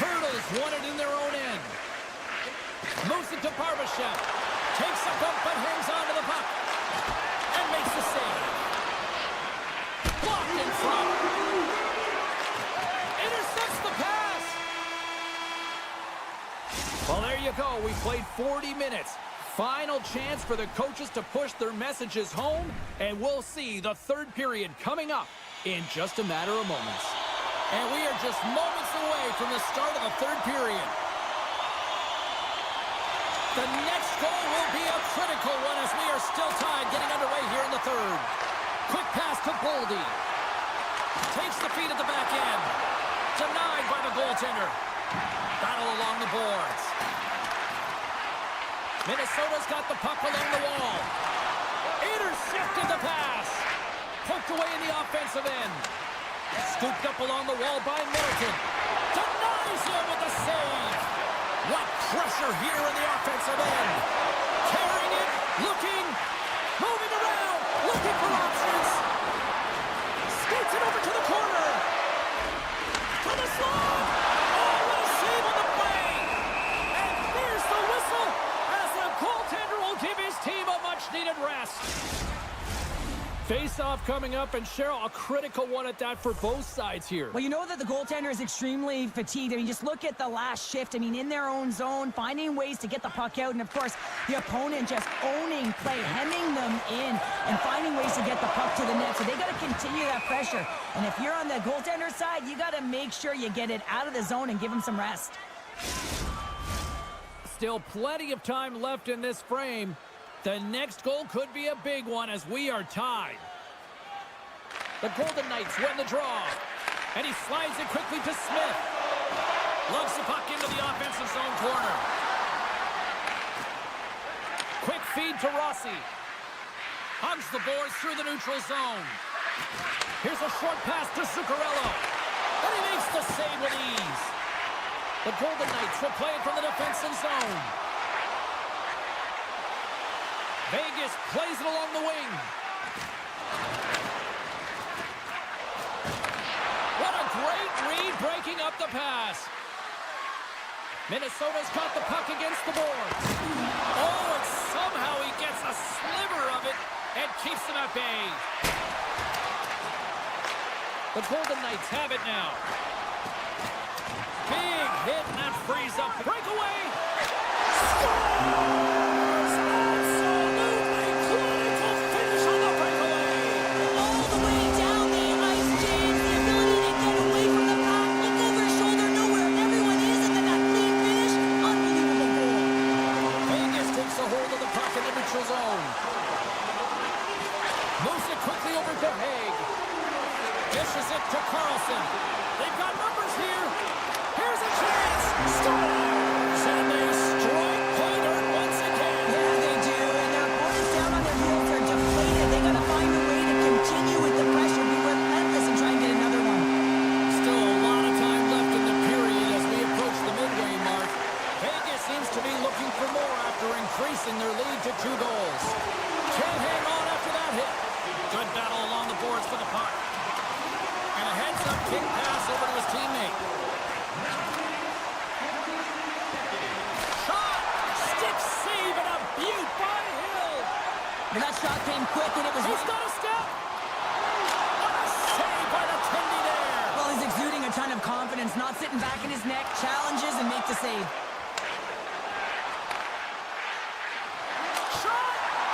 Hurdles won it in their own end. Moves it to Barbashev. Takes a bump but hangs on to the puck. And makes the save. Blocked in front. Intercepts the pass. Well, there you go. We played 40 minutes. Final chance for the coaches to push their messages home, and we'll see the third period coming up in just a matter of moments. And we are just moments away from the start of the third period. The next goal will be a critical one as we are still tied, getting underway here in the third. Quick pass to Boldy. Takes the feed at the back end. Denied by the goaltender. Battle along the boards. Minnesota's got the puck along the wall. Intercepted the pass. Poked away in the offensive end. Scooped up along the wall by Middleton. Denies him with the save. What pressure here in the offensive end. Carrying it, looking, moving around, looking for options. Skates it over to the corner. To the slot. Oh, what a save on the play. And there's the whistle as the goaltender will give his team a much-needed rest. Face-off coming up, and Cheryl, a critical one at that for both sides here. Well, you know that the goaltender is extremely fatigued. I mean, just look at the last shift. I mean, in their own zone, finding ways to get the puck out, and of course, the opponent just owning play, hemming them in, and finding ways to get the puck to the net. So they got to continue that pressure. And if you're on the goaltender side, you got to make sure you get it out of the zone and give them some rest. Still plenty of time left in this frame. The next goal could be a big one as we are tied. The Golden Knights win the draw. And he slides it quickly to Smith. Lugs the puck into the offensive zone corner. Quick feed to Rossi. Hugs the boards through the neutral zone. Here's a short pass to Zuccarello. And he makes the save with ease. The Golden Knights will play it from the defensive zone. Vegas plays it along the wing. What a great read breaking up the pass. Minnesota's got the puck against the boards. Oh, and somehow he gets a sliver of it and keeps them at bay. The Golden Knights have it now. Big hit, and that frees up. Breakaway. Scores! Zone. Moves it quickly over to Haig. Dishes it to Carlson. They've got numbers here. Here's a chance. Scores! And they strike pay dirt once again. Yeah, they do. And their opponents down on their heels are deflated. They got to find a way to continue with the pressure, be relentless, and try and get another one. Still a lot of time left in the period as we approach the midway mark. Vegas seems to be looking for more after increasing their lead to 2 goals. Can't hang on after that hit. Good battle along the boards for the puck. And a heads-up kick pass over to his teammate. Shot! Stick save and a beaut by Hill. But that shot came quick, and it was... He's got a step! What a save by the Tendy there! Well, he's exuding a ton of confidence, not sitting back in his neck, challenges and makes the save.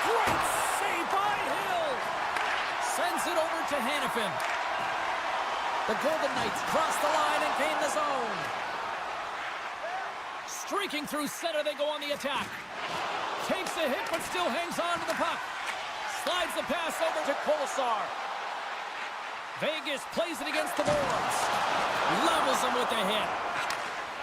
Great save by Hill. Sends it over to Hannafin. The Golden Knights cross the line and gain the zone. Streaking through center, they go on the attack. Takes a hit, but still hangs on to the puck. Slides the pass over to Kolesar. Vegas plays it against the boards. Levels him with the hit.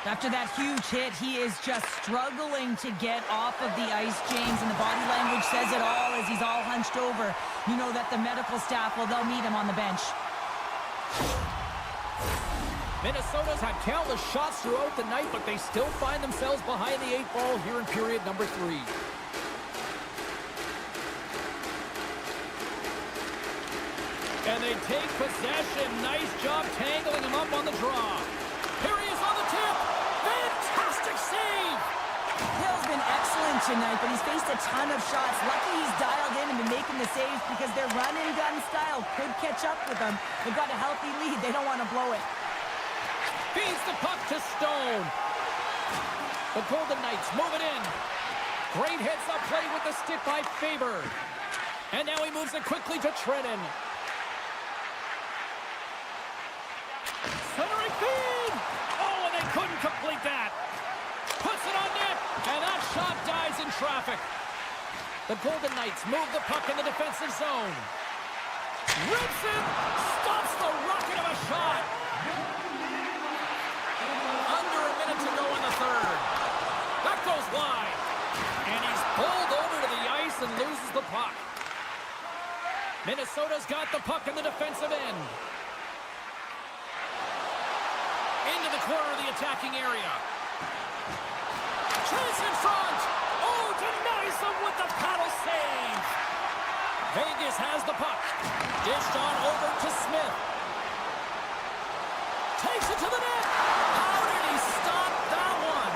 After that huge hit, he is just struggling to get off of the ice, James, and the body language says it all as he's all hunched over. You know that the medical staff, well, they'll meet him on the bench. Minnesota's had countless shots throughout the night, but they still find themselves behind the 8 ball here in period number 3. And they take possession. Nice job tangling him up on the draw. Here he is on the tip. Fantastic save. Hill's been excellent tonight, but he's faced a ton of shots. Lucky he's dialed in and been making the saves because their run-and-gun style could catch up with them. They've got a healthy lead. They don't want to blow it. Feeds the puck to Stone. The Golden Knights move it in. Great heads-up play with the stick by Faber. And now he moves it quickly to Trennan. Centering feed! Oh, and they couldn't complete that. Puts it on net, and that shot dies in traffic. The Golden Knights move the puck in the defensive zone. Rips it! Stops the rocket of a shot! Under a minute to go in the third. That goes wide. And he's pulled over to the ice and loses the puck. Minnesota's got the puck in the defensive end. Into the corner of the attacking area. Chase in front. Oh, denies them with the paddle save. Vegas has the puck. Dished on over to Smith. Takes it to the net. How did he stop that one?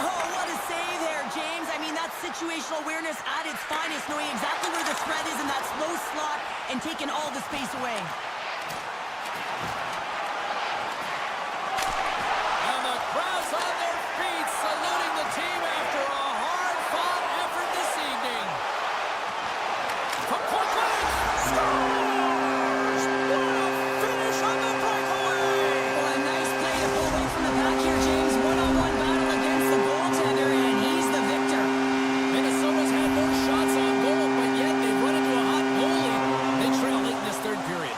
Oh, what a save there, James. I mean, that's situational awareness at its finest, knowing exactly where the threat is in that slow slot and taking all the space away. And the crowd's on their feet, saluting the team after a hard-fought effort this evening. From point blank, scores! What a finish on the breakaway! Well, a nice play to pull away from the back here, James. One-on-one battle against the goaltender, and he's the victor. Minnesota's had more shots on goal, but yet they've run into a hot goalie. They trail late in this third period.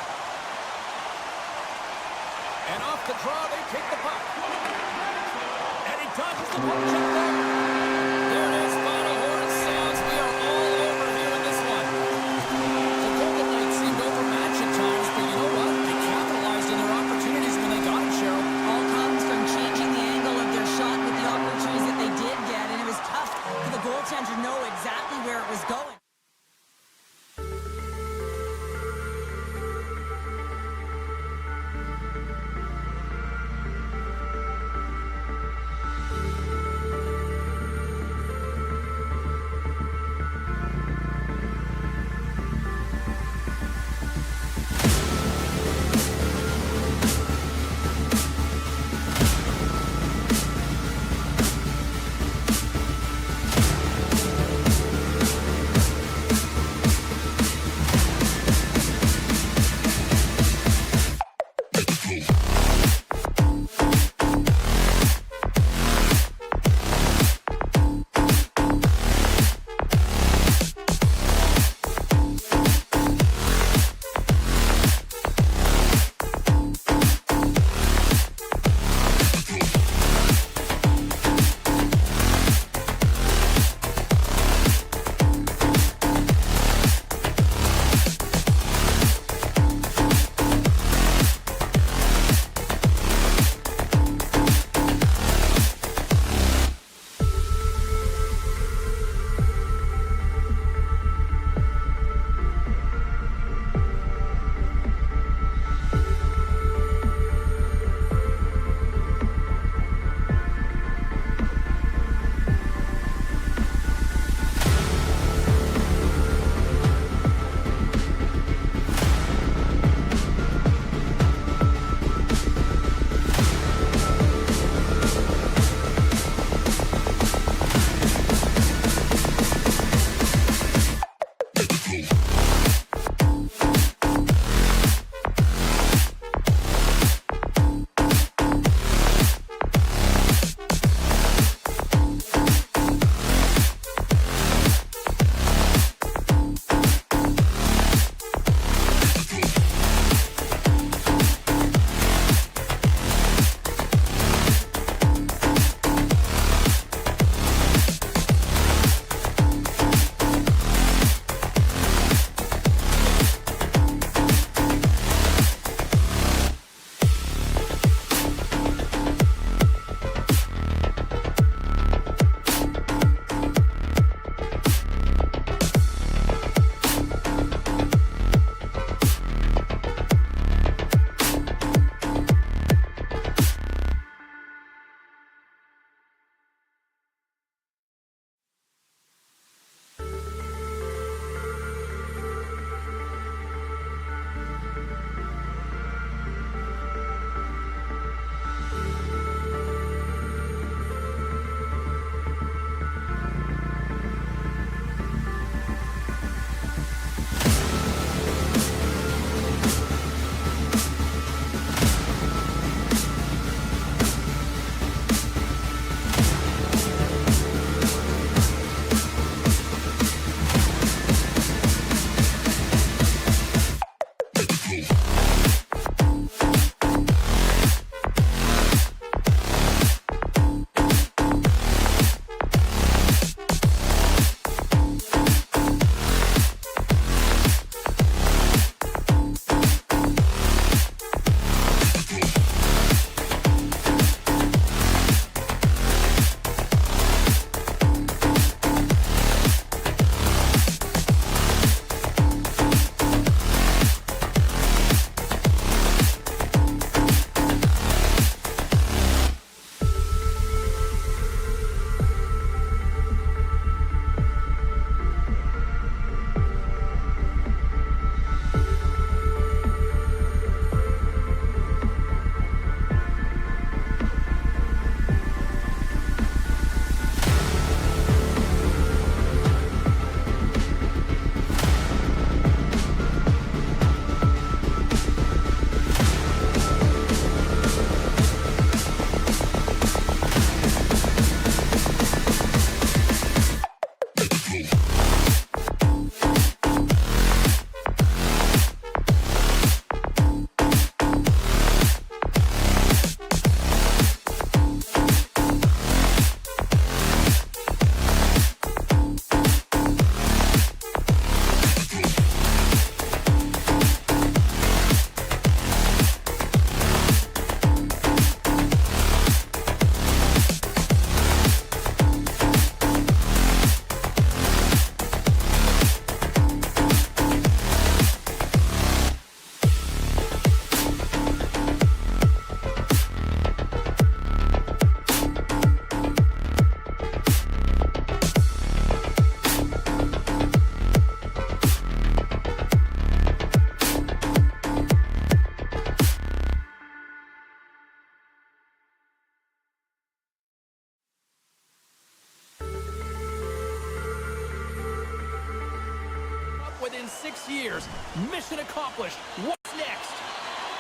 in 6 years. Mission accomplished. What's next?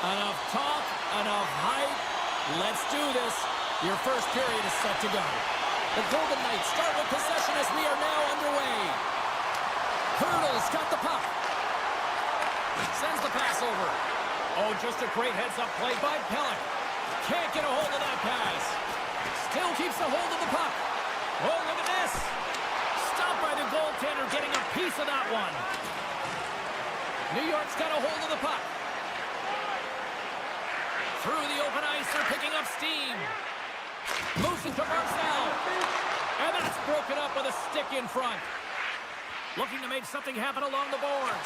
Enough talk, enough hype. Let's do this. Your first period is set to go. The Golden Knights start with possession as we are now underway. Hurdle's got the puck. Sends the pass over. Oh, just a great heads-up play by Pellick. Can't get a hold of that pass. Still keeps a hold of the puck. Oh, look at this. Stopped by the goaltender, getting a piece of that one. New York's got a hold of the puck. Through the open ice, they're picking up steam. Moves it to Marcel. And that's broken up with a stick in front. Looking to make something happen along the boards.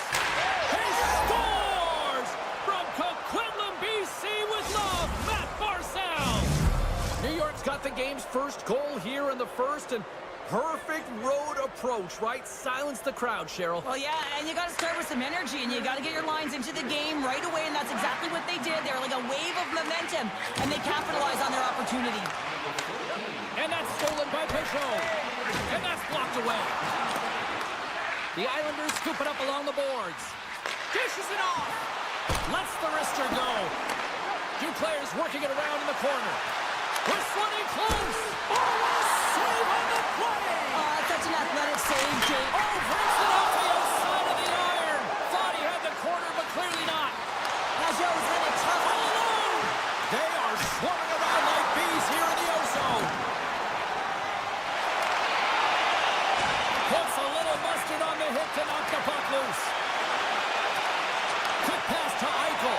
He scores! From Coquitlam, BC with love, Matt Marcel. New York's got the game's first goal here in the first, and perfect road approach, right? Silence the crowd, Cheryl. Well, yeah, and you got to start with some energy, and you got to get your lines into the game right away, and that's exactly what they did. They were like a wave of momentum, and they capitalized on their opportunity. And that's stolen by Pedro. And that's blocked away. The Islanders scoop it up along the boards. Dishes it off. Lets the wrister go. Two players working it around in the corner. Whistling in close. Oh, a save on the play. Oh, such an athletic save, Jake. Oh, breaks it off the outside of the iron. Thought he had the corner, but clearly not. Pajot's had a tough All alone. They are swarming around like bees here in the ozone. Puts a little mustard on the hit to knock the puck loose. Quick pass to Eichel.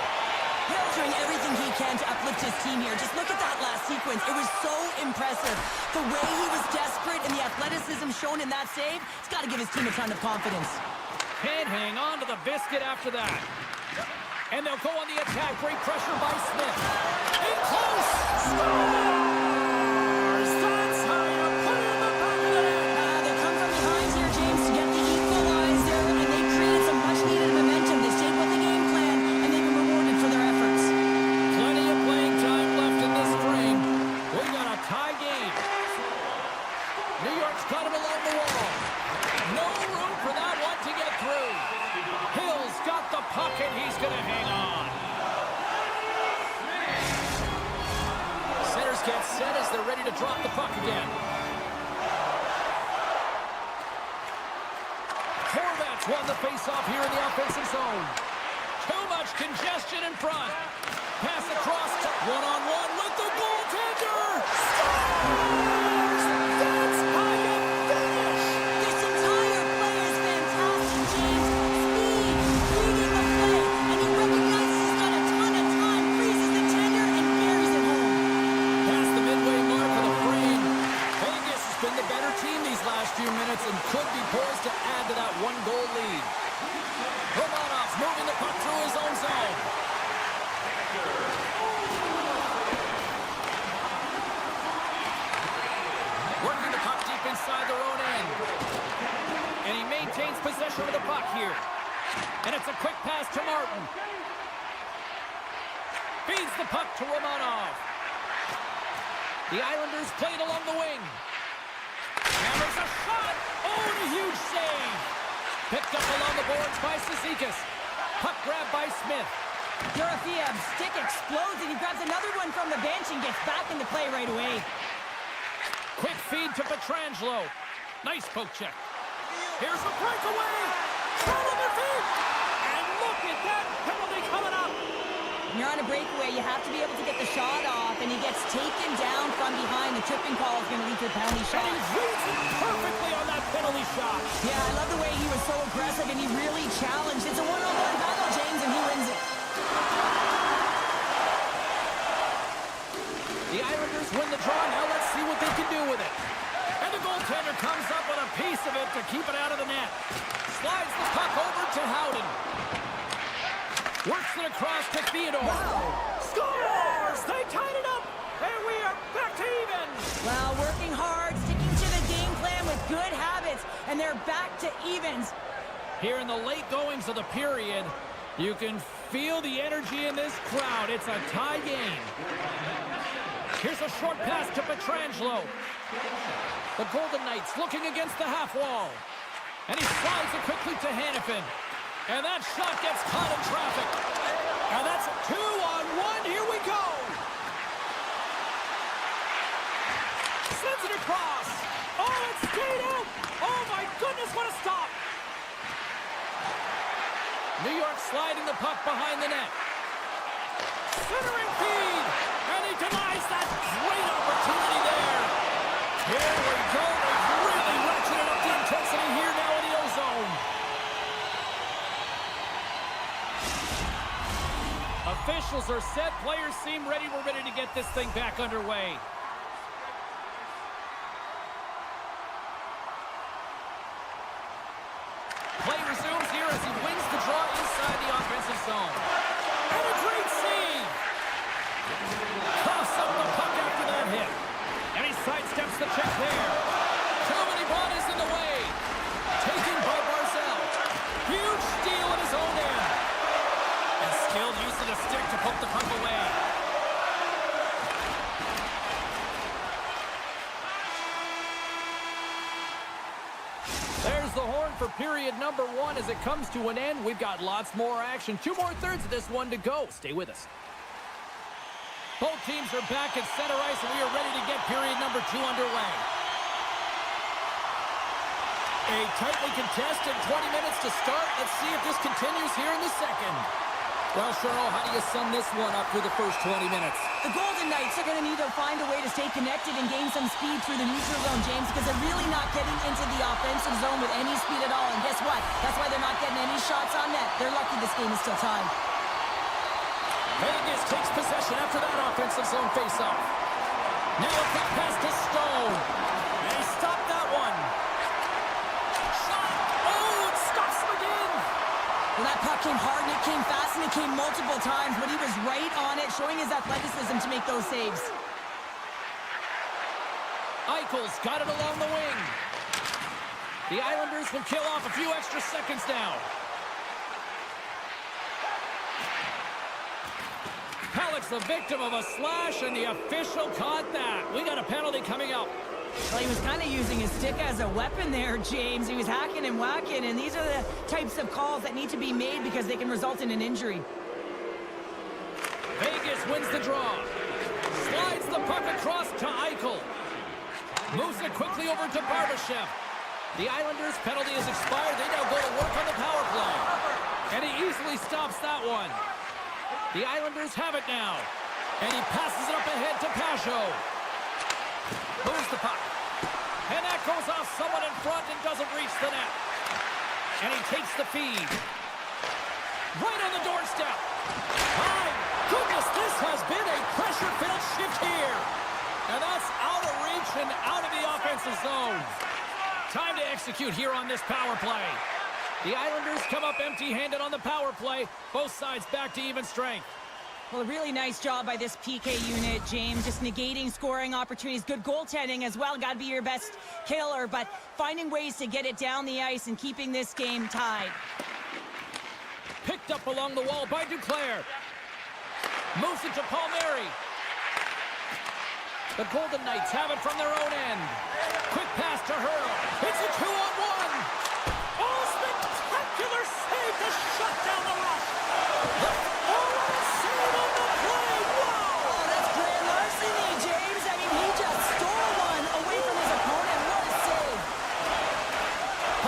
Hill's doing everything he can to uplift his team here. Just look at that last sequence. It was so impressive. The way he was desperate and the athleticism shown in that save, it's got to give his team a ton of confidence. Can't hang on to the biscuit after that. And they'll go on the attack. Great pressure by Smith. In close. Scores! That's how you put it in the back of the net. They come from behind here, James, to get the equalizer, and they created some much-needed momentum. They stayed with the game plan, and they've been rewarded for their efforts. Plenty of playing time left in this frame. We got a tie game. New York's got it along the wall. No room for that one to get through. Hill's got the puck, and he's going to hang on. Centers get set as they're ready to drop the puck again. Horvats won the face-off here in the offensive zone. Too much congestion in front. Pass across to one-on-one with the goaltender. Scores! That's how you finish. This entire play is fantastic, James. Speed, reading the play, and he recognizes he's got a ton of time, freezes the tender, and carries it home. Past the midway mark of the frame. Vegas has been the better team these last few minutes and could be poised to add to that one-goal lead. Romanov's moving the puck through his own zone. Working the puck deep inside their own end. And he maintains possession of the puck here. And it's a quick pass to Martin. Feeds the puck to Romanov. The Islanders played along the wing. Hammers a shot. Oh, and a huge save. Picked up along the boards by Cizikas. Puck grab by Smith. Eurofiev's stick explodes, and he grabs another one from the bench and gets back into play right away. Quick feed to Pietrangelo. Nice poke check. Here's a breakaway. Trouble on their feet. And look at that penalty coming up. When you're on a breakaway, you have to be able to get the shot off, and he gets taken down from behind. The tripping call is going to lead to a penalty shot. And he reads it perfectly on that penalty shot. Yeah, I love the way he was so aggressive, and he really challenged. It's a one-on-one battle, James, and he wins it. The Islanders win the draw. Now let's see what they can do with it. And the goaltender comes up with a piece of it to keep it out of the net. Slides the puck over to Howden. Works it across to Theodore. Wow. Scores! They tied it up, and we are back to even. Well, working hard, sticking to the game plan with good habits, and they're back to evens. Here in the late goings of the period, you can feel the energy in this crowd. It's a tie game. Here's a short pass to Pietrangelo. The Golden Knights looking against the half wall. And he slides it quickly to Hannafin. And that shot gets caught in traffic. And that's a 2-on-1. Here we go. Sends it across. Oh, it stayed out. Oh, my goodness, what a stop. New York sliding the puck behind the net. Centering feed. And he denies that great opportunity there. Here we go. They've really ratcheted up the intensity here now in the O-zone. Officials are set. Players seem ready. We're ready to get this thing back underway. Play resumes here as he wins the draw inside the offensive zone. And a great save! Coughs up the puck after that hit. And he sidesteps the check there. Too many bodies in the way. Taken by Barzal. Huge steal at his own end. And skilled use of the stick to poke the puck away. There's the horn for period number 1 as it comes to an end. We've got lots more action. 2 more thirds of this one to go. Stay with us. Both teams are back at center ice, and we are ready to get period number 2 underway. A tightly contested 20 minutes to start. Let's see if this continues here in the second. Well, Cheryl, how do you sum this one up through the first 20 minutes? The Golden Knights are going to need to find a way to stay connected and gain some speed through the neutral zone, James, because they're really not getting into the offensive zone with any speed at all. And guess what? That's why they're not getting any shots on net. They're lucky this game is still tied. Vegas takes possession after that offensive zone face-off. Now a quick pass to Stone. And he stopped that one. Shot! Oh, it stops him again! Well, that puck came hard, and it came fast, and it came multiple times, but he was right on it, showing his athleticism to make those saves. Eichel's got it along the wing. The Islanders will kill off a few extra seconds now. Halleck's the victim of a slash, and the official caught that. We got a penalty coming up. Well, he was kind of using his stick as a weapon there, James. He was hacking and whacking, and these are the types of calls that need to be made because they can result in an injury. Vegas wins the draw. Slides the puck across to Eichel. Moves it quickly over to Barbashev. The Islanders' penalty has expired. They now go to work on the power play. And he easily stops that one. The Islanders have it now. And he passes it up ahead to Pajot. Moves the puck. And that goes off someone in front and doesn't reach the net. And he takes the feed. Right on the doorstep. My goodness, this has been a pressure-filled shift here. And that's out of reach and out of the offensive zone. Time to execute here on this power play. The Islanders come up empty-handed on the power play. Both sides back to even strength. Well, a really nice job by this PK unit, James. Just negating scoring opportunities. Good goaltending as well. Got to be your best killer, but finding ways to get it down the ice and keeping this game tied. Picked up along the wall by Duclair. Moves it to Palmieri. The Golden Knights have it from their own end. Quick pass to Hurl. It's a 2-on-1. Oh, spectacular save to shut down the rush. Save on the play. Wow. Oh, that's grand larceny, James. I mean, he just stole one away from his opponent. What a save.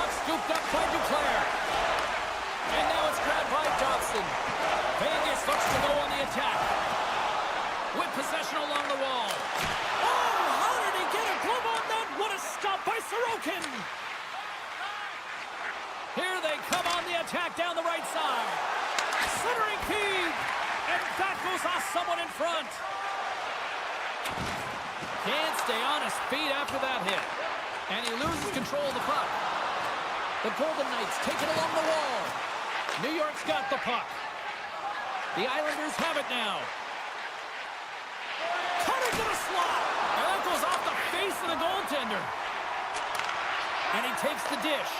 Puck scooped up by Duclair. And now it's grabbed by Johnson. Vegas looks to go on the attack. With possession along the wall. Oh, how did he get a glove on that? What a stop by Sorokin. Here they come on the attack down the right side. Centering feed. And that goes off someone in front. Can't stay on his feet after that hit. And he loses control of the puck. The Golden Knights take it along the wall. New York's got the puck. The Islanders have it now. Cut into the slot. And that goes off the face of the goaltender. And he takes the dish.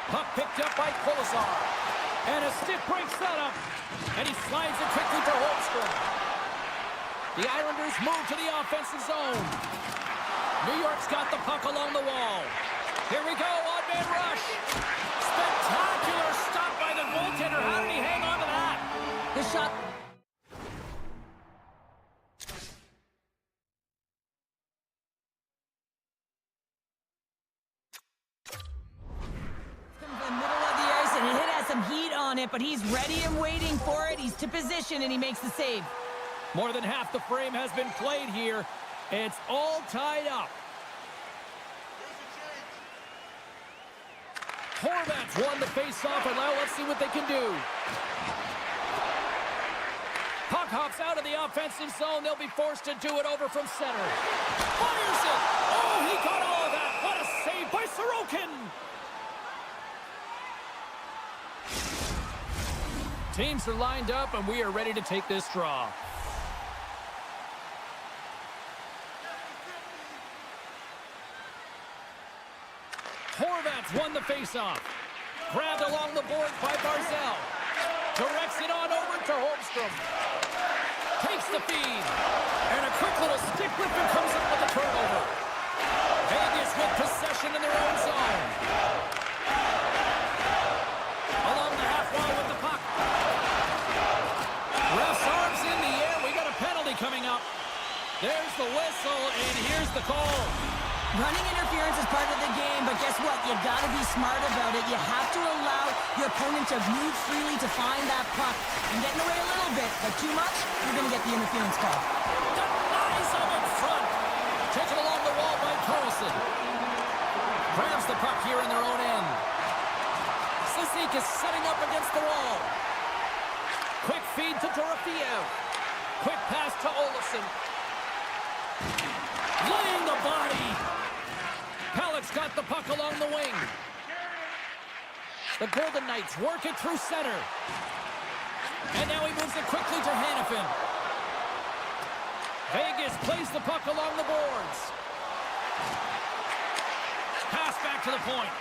Puck picked up by Kolesar. And a stick breaks that up. And he slides it quickly to Holmstrom. The Islanders move to the offensive zone. New York's got the puck along the wall. Here we go, odd man rush. Spectacular stop by the goaltender. How did he hang on to that? The shot. From the middle of the ice, and it has some heat on it, but he's ready and waiting for it. He's to position, and he makes the save. More than half the frame has been played here. It's all tied up. Horvats won the face-off, and now let's see what they can do. Puck hops out of the offensive zone. They'll be forced to do it over from center. Fires it! Oh, he got all of that! What a save by Sorokin! Teams are lined up, and we are ready to take this draw. Horvats won the faceoff. Grabbed along the boards by Barzal. Directs it on over to Holmstrom. Takes the feed. And a quick little stick lift and comes up with a turnover. Vegas with possession in their own zone. Along the half wall with the puck. Ref's arms in the air. We got a penalty coming up. There's the whistle, and here's the call. Running interference is part of the game, but guess what? You got to be smart about it. You have to allow your opponent to move freely to find that puck. And getting away a little bit, but too much, you're going to get the interference call. Denies him in front. Taken along the wall by Carlson. Grabs the puck here in their own end. Sisek is setting up against the wall. Quick feed to Dorofeev. Quick pass to Olofsson. Laying the body. Pallett's got the puck along the wing. The Golden Knights work it through center. And now he moves it quickly to Hannafin. Vegas plays the puck along the boards. Pass back to the point.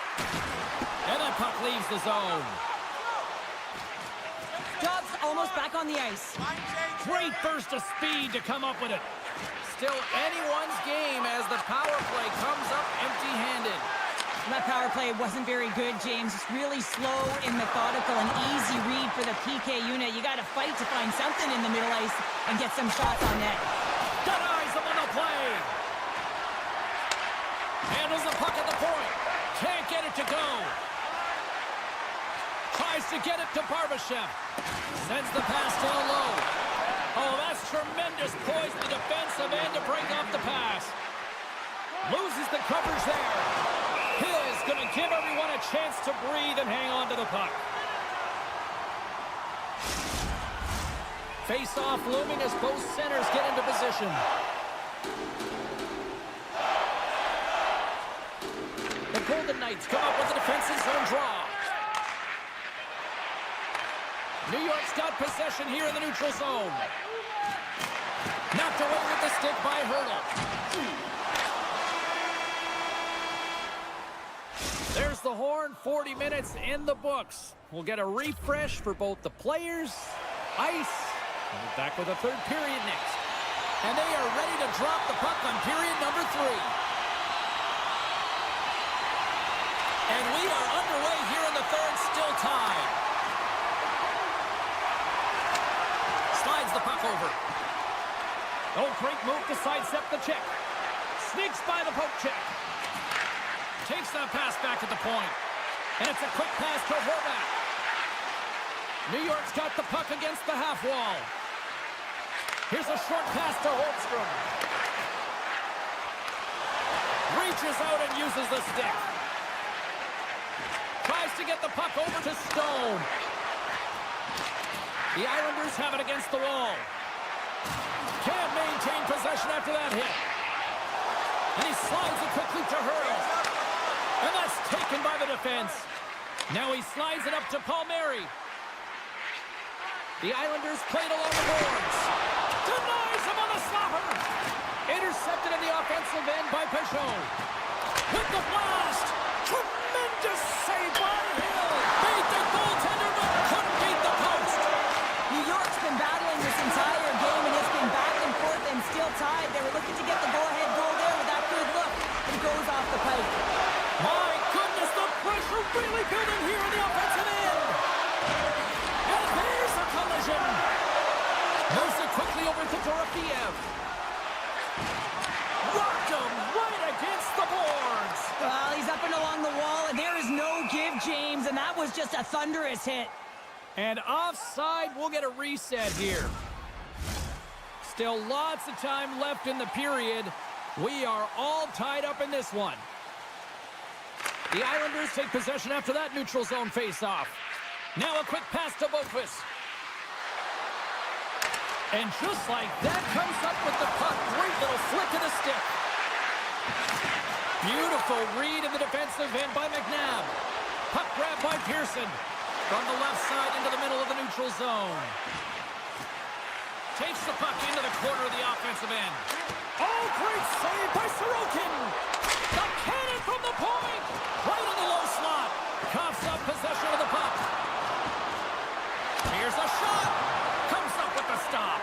And that puck leaves the zone. Dobbs almost back on the ice. Great burst of speed to come up with it. Still anyone's game as the power play comes up empty-handed. That power play wasn't very good, James. It's really slow and methodical, an easy read for the PK unit. You got to fight to find something in the middle ice and get some shots on net. Denies him on the play. Handles the puck at the point. Can't get it to go. Tries to get it to Barbashev. Sends the pass down low. Oh, that's tremendous poise in the defensive end to break off the pass. Loses the coverage there. Hill's going to give everyone a chance to breathe and hang on to the puck. Face-off looming as both centers get into position. The Golden Knights come up with a defensive zone draw. New York's got possession here in the neutral zone. Knocked away with the stick by Hurdle. There's the horn. 40 minutes in the books. We'll get a refresh for both the players, ice, and we're back with a third period next. And they are ready to drop the puck on period number 3. And we are underway here in the third, still tied. Slides the puck over. Oh, great move to sidestep the check. Sneaks by the poke check. Takes that pass back at the point. And it's a quick pass to Horvat. New York's got the puck against the half wall. Here's a short pass to Holmstrom. Reaches out and uses the stick. Tries to get the puck over to Stone. The Islanders have it against the wall. Can't maintain possession after that hit. And he slides it quickly to Hurdle. And that's taken by the defense. Now he slides it up to Palmieri. The Islanders played along the boards. Denies him on the stopper. Intercepted in the offensive end by Peugeot. With the blast. Tremendous save by Hill. Beat the goaltender, but couldn't beat the post. New York's been battling this entire game, and it's been back and forth and still tied. They were looking to get the go-ahead goal there with that good look. It goes off the pipe. My goodness, the pressure really building here in the offensive end. Dorofeev. Rocked him right against the boards. Well, he's up and along the wall, and there is no give, James, and that was just a thunderous hit. And offside, we'll get a reset here. Still lots of time left in the period. We are all tied up in this one. The Islanders take possession after that neutral zone face-off. Now a quick pass to Boqvist. And just like that, comes up with the puck. Great little flick of the stick. Beautiful read in the defensive end by McNabb. Puck grab by Pearson. From the left side into the middle of the neutral zone. Takes the puck into the corner of the offensive end. Oh, great save by Sorokin. The cannon from the point. Right in the low slot. Coughs up possession of the puck. Here's a shot. Comes up with the stop.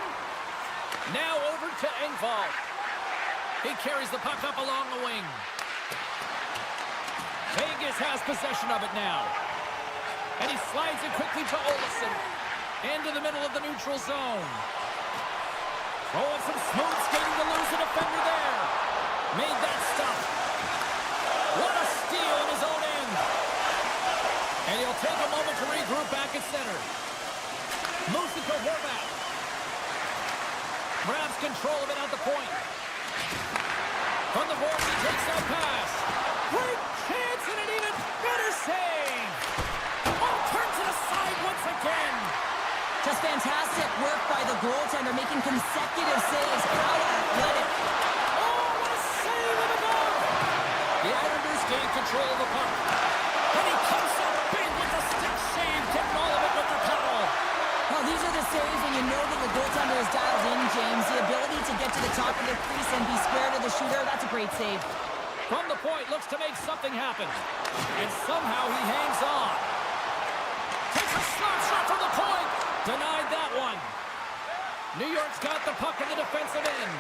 Now over to Engvall. He carries the puck up along the wing. Vegas has possession of it now. And he slides it quickly to Olsen. Into the middle of the neutral zone. Throwing some smooth skating to lose the defender there. Made that stop. What a steal in his own end. And he'll take a moment to regroup back at center. Moves it to Horvat. Grabs control of it at the point. From the board, he takes that pass. Great chance and an even better save. Oh, turns it aside once again. Just fantastic work by the goaltender, making consecutive saves. How athletic. Oh, what a save with a goal. The Islanders gain control of the puck. And he comes up big with the stick save, getting all of it with the paddle. Well, these are the saves when you know that the goaltender is dialed in, James. The ability to get to the top of the crease and be square to the shooter, that's a great save. From the point, looks to make something happen. And somehow he hangs on. Takes a slap shot from the point. Denied that one. New York's got the puck in the defensive end.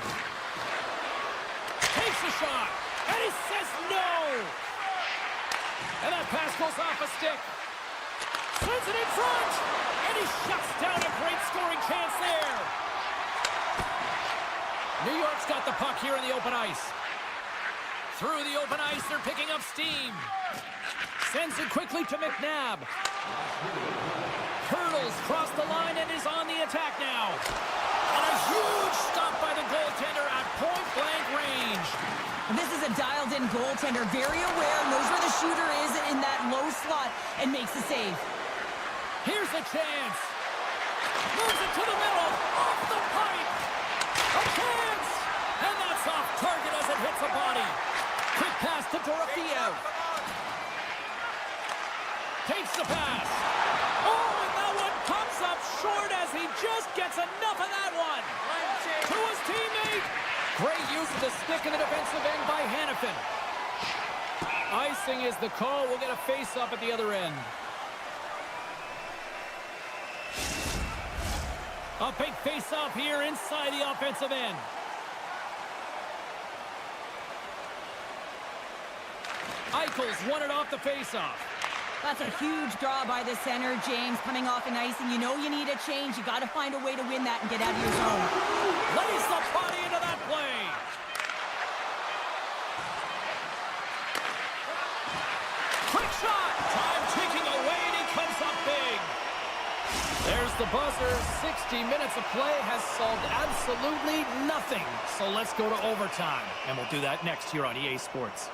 Takes a shot. And he says no. And that pass goes off a stick. Sends it in front. And he shuts down a great scoring chance there. New York's got the puck here in the open ice. Through the open ice, they're picking up steam. Sends it quickly to McNabb. Hurdles across the line and is on the attack now. And a huge stop by the goaltender at point-blank range. And this is a dialed-in goaltender, very aware, knows where the shooter is in that low slot, and makes the save. Here's a chance. Moves it to the middle, off the pipe. A chance! And that's off target as it hits a body. Quick pass to Dorofeev. Takes the pass. Oh, and that one comes up short as he just gets enough of that one. To his teammate. Great use of the stick in the defensive end by Hannafin. Icing is the call. We'll get a face-up at the other end. A big face-off here inside the offensive end. Eichel's won it off the face-off. That's a huge draw by the center, James, coming off an ice, and you know you need a change. You got to find a way to win that and get out of your zone. Lays the body into that play. Quick shot. Time ticking away, and he comes up big. There's the buzzer. 60 minutes of play has solved absolutely nothing. So let's go to overtime, and we'll do that next here on EA Sports.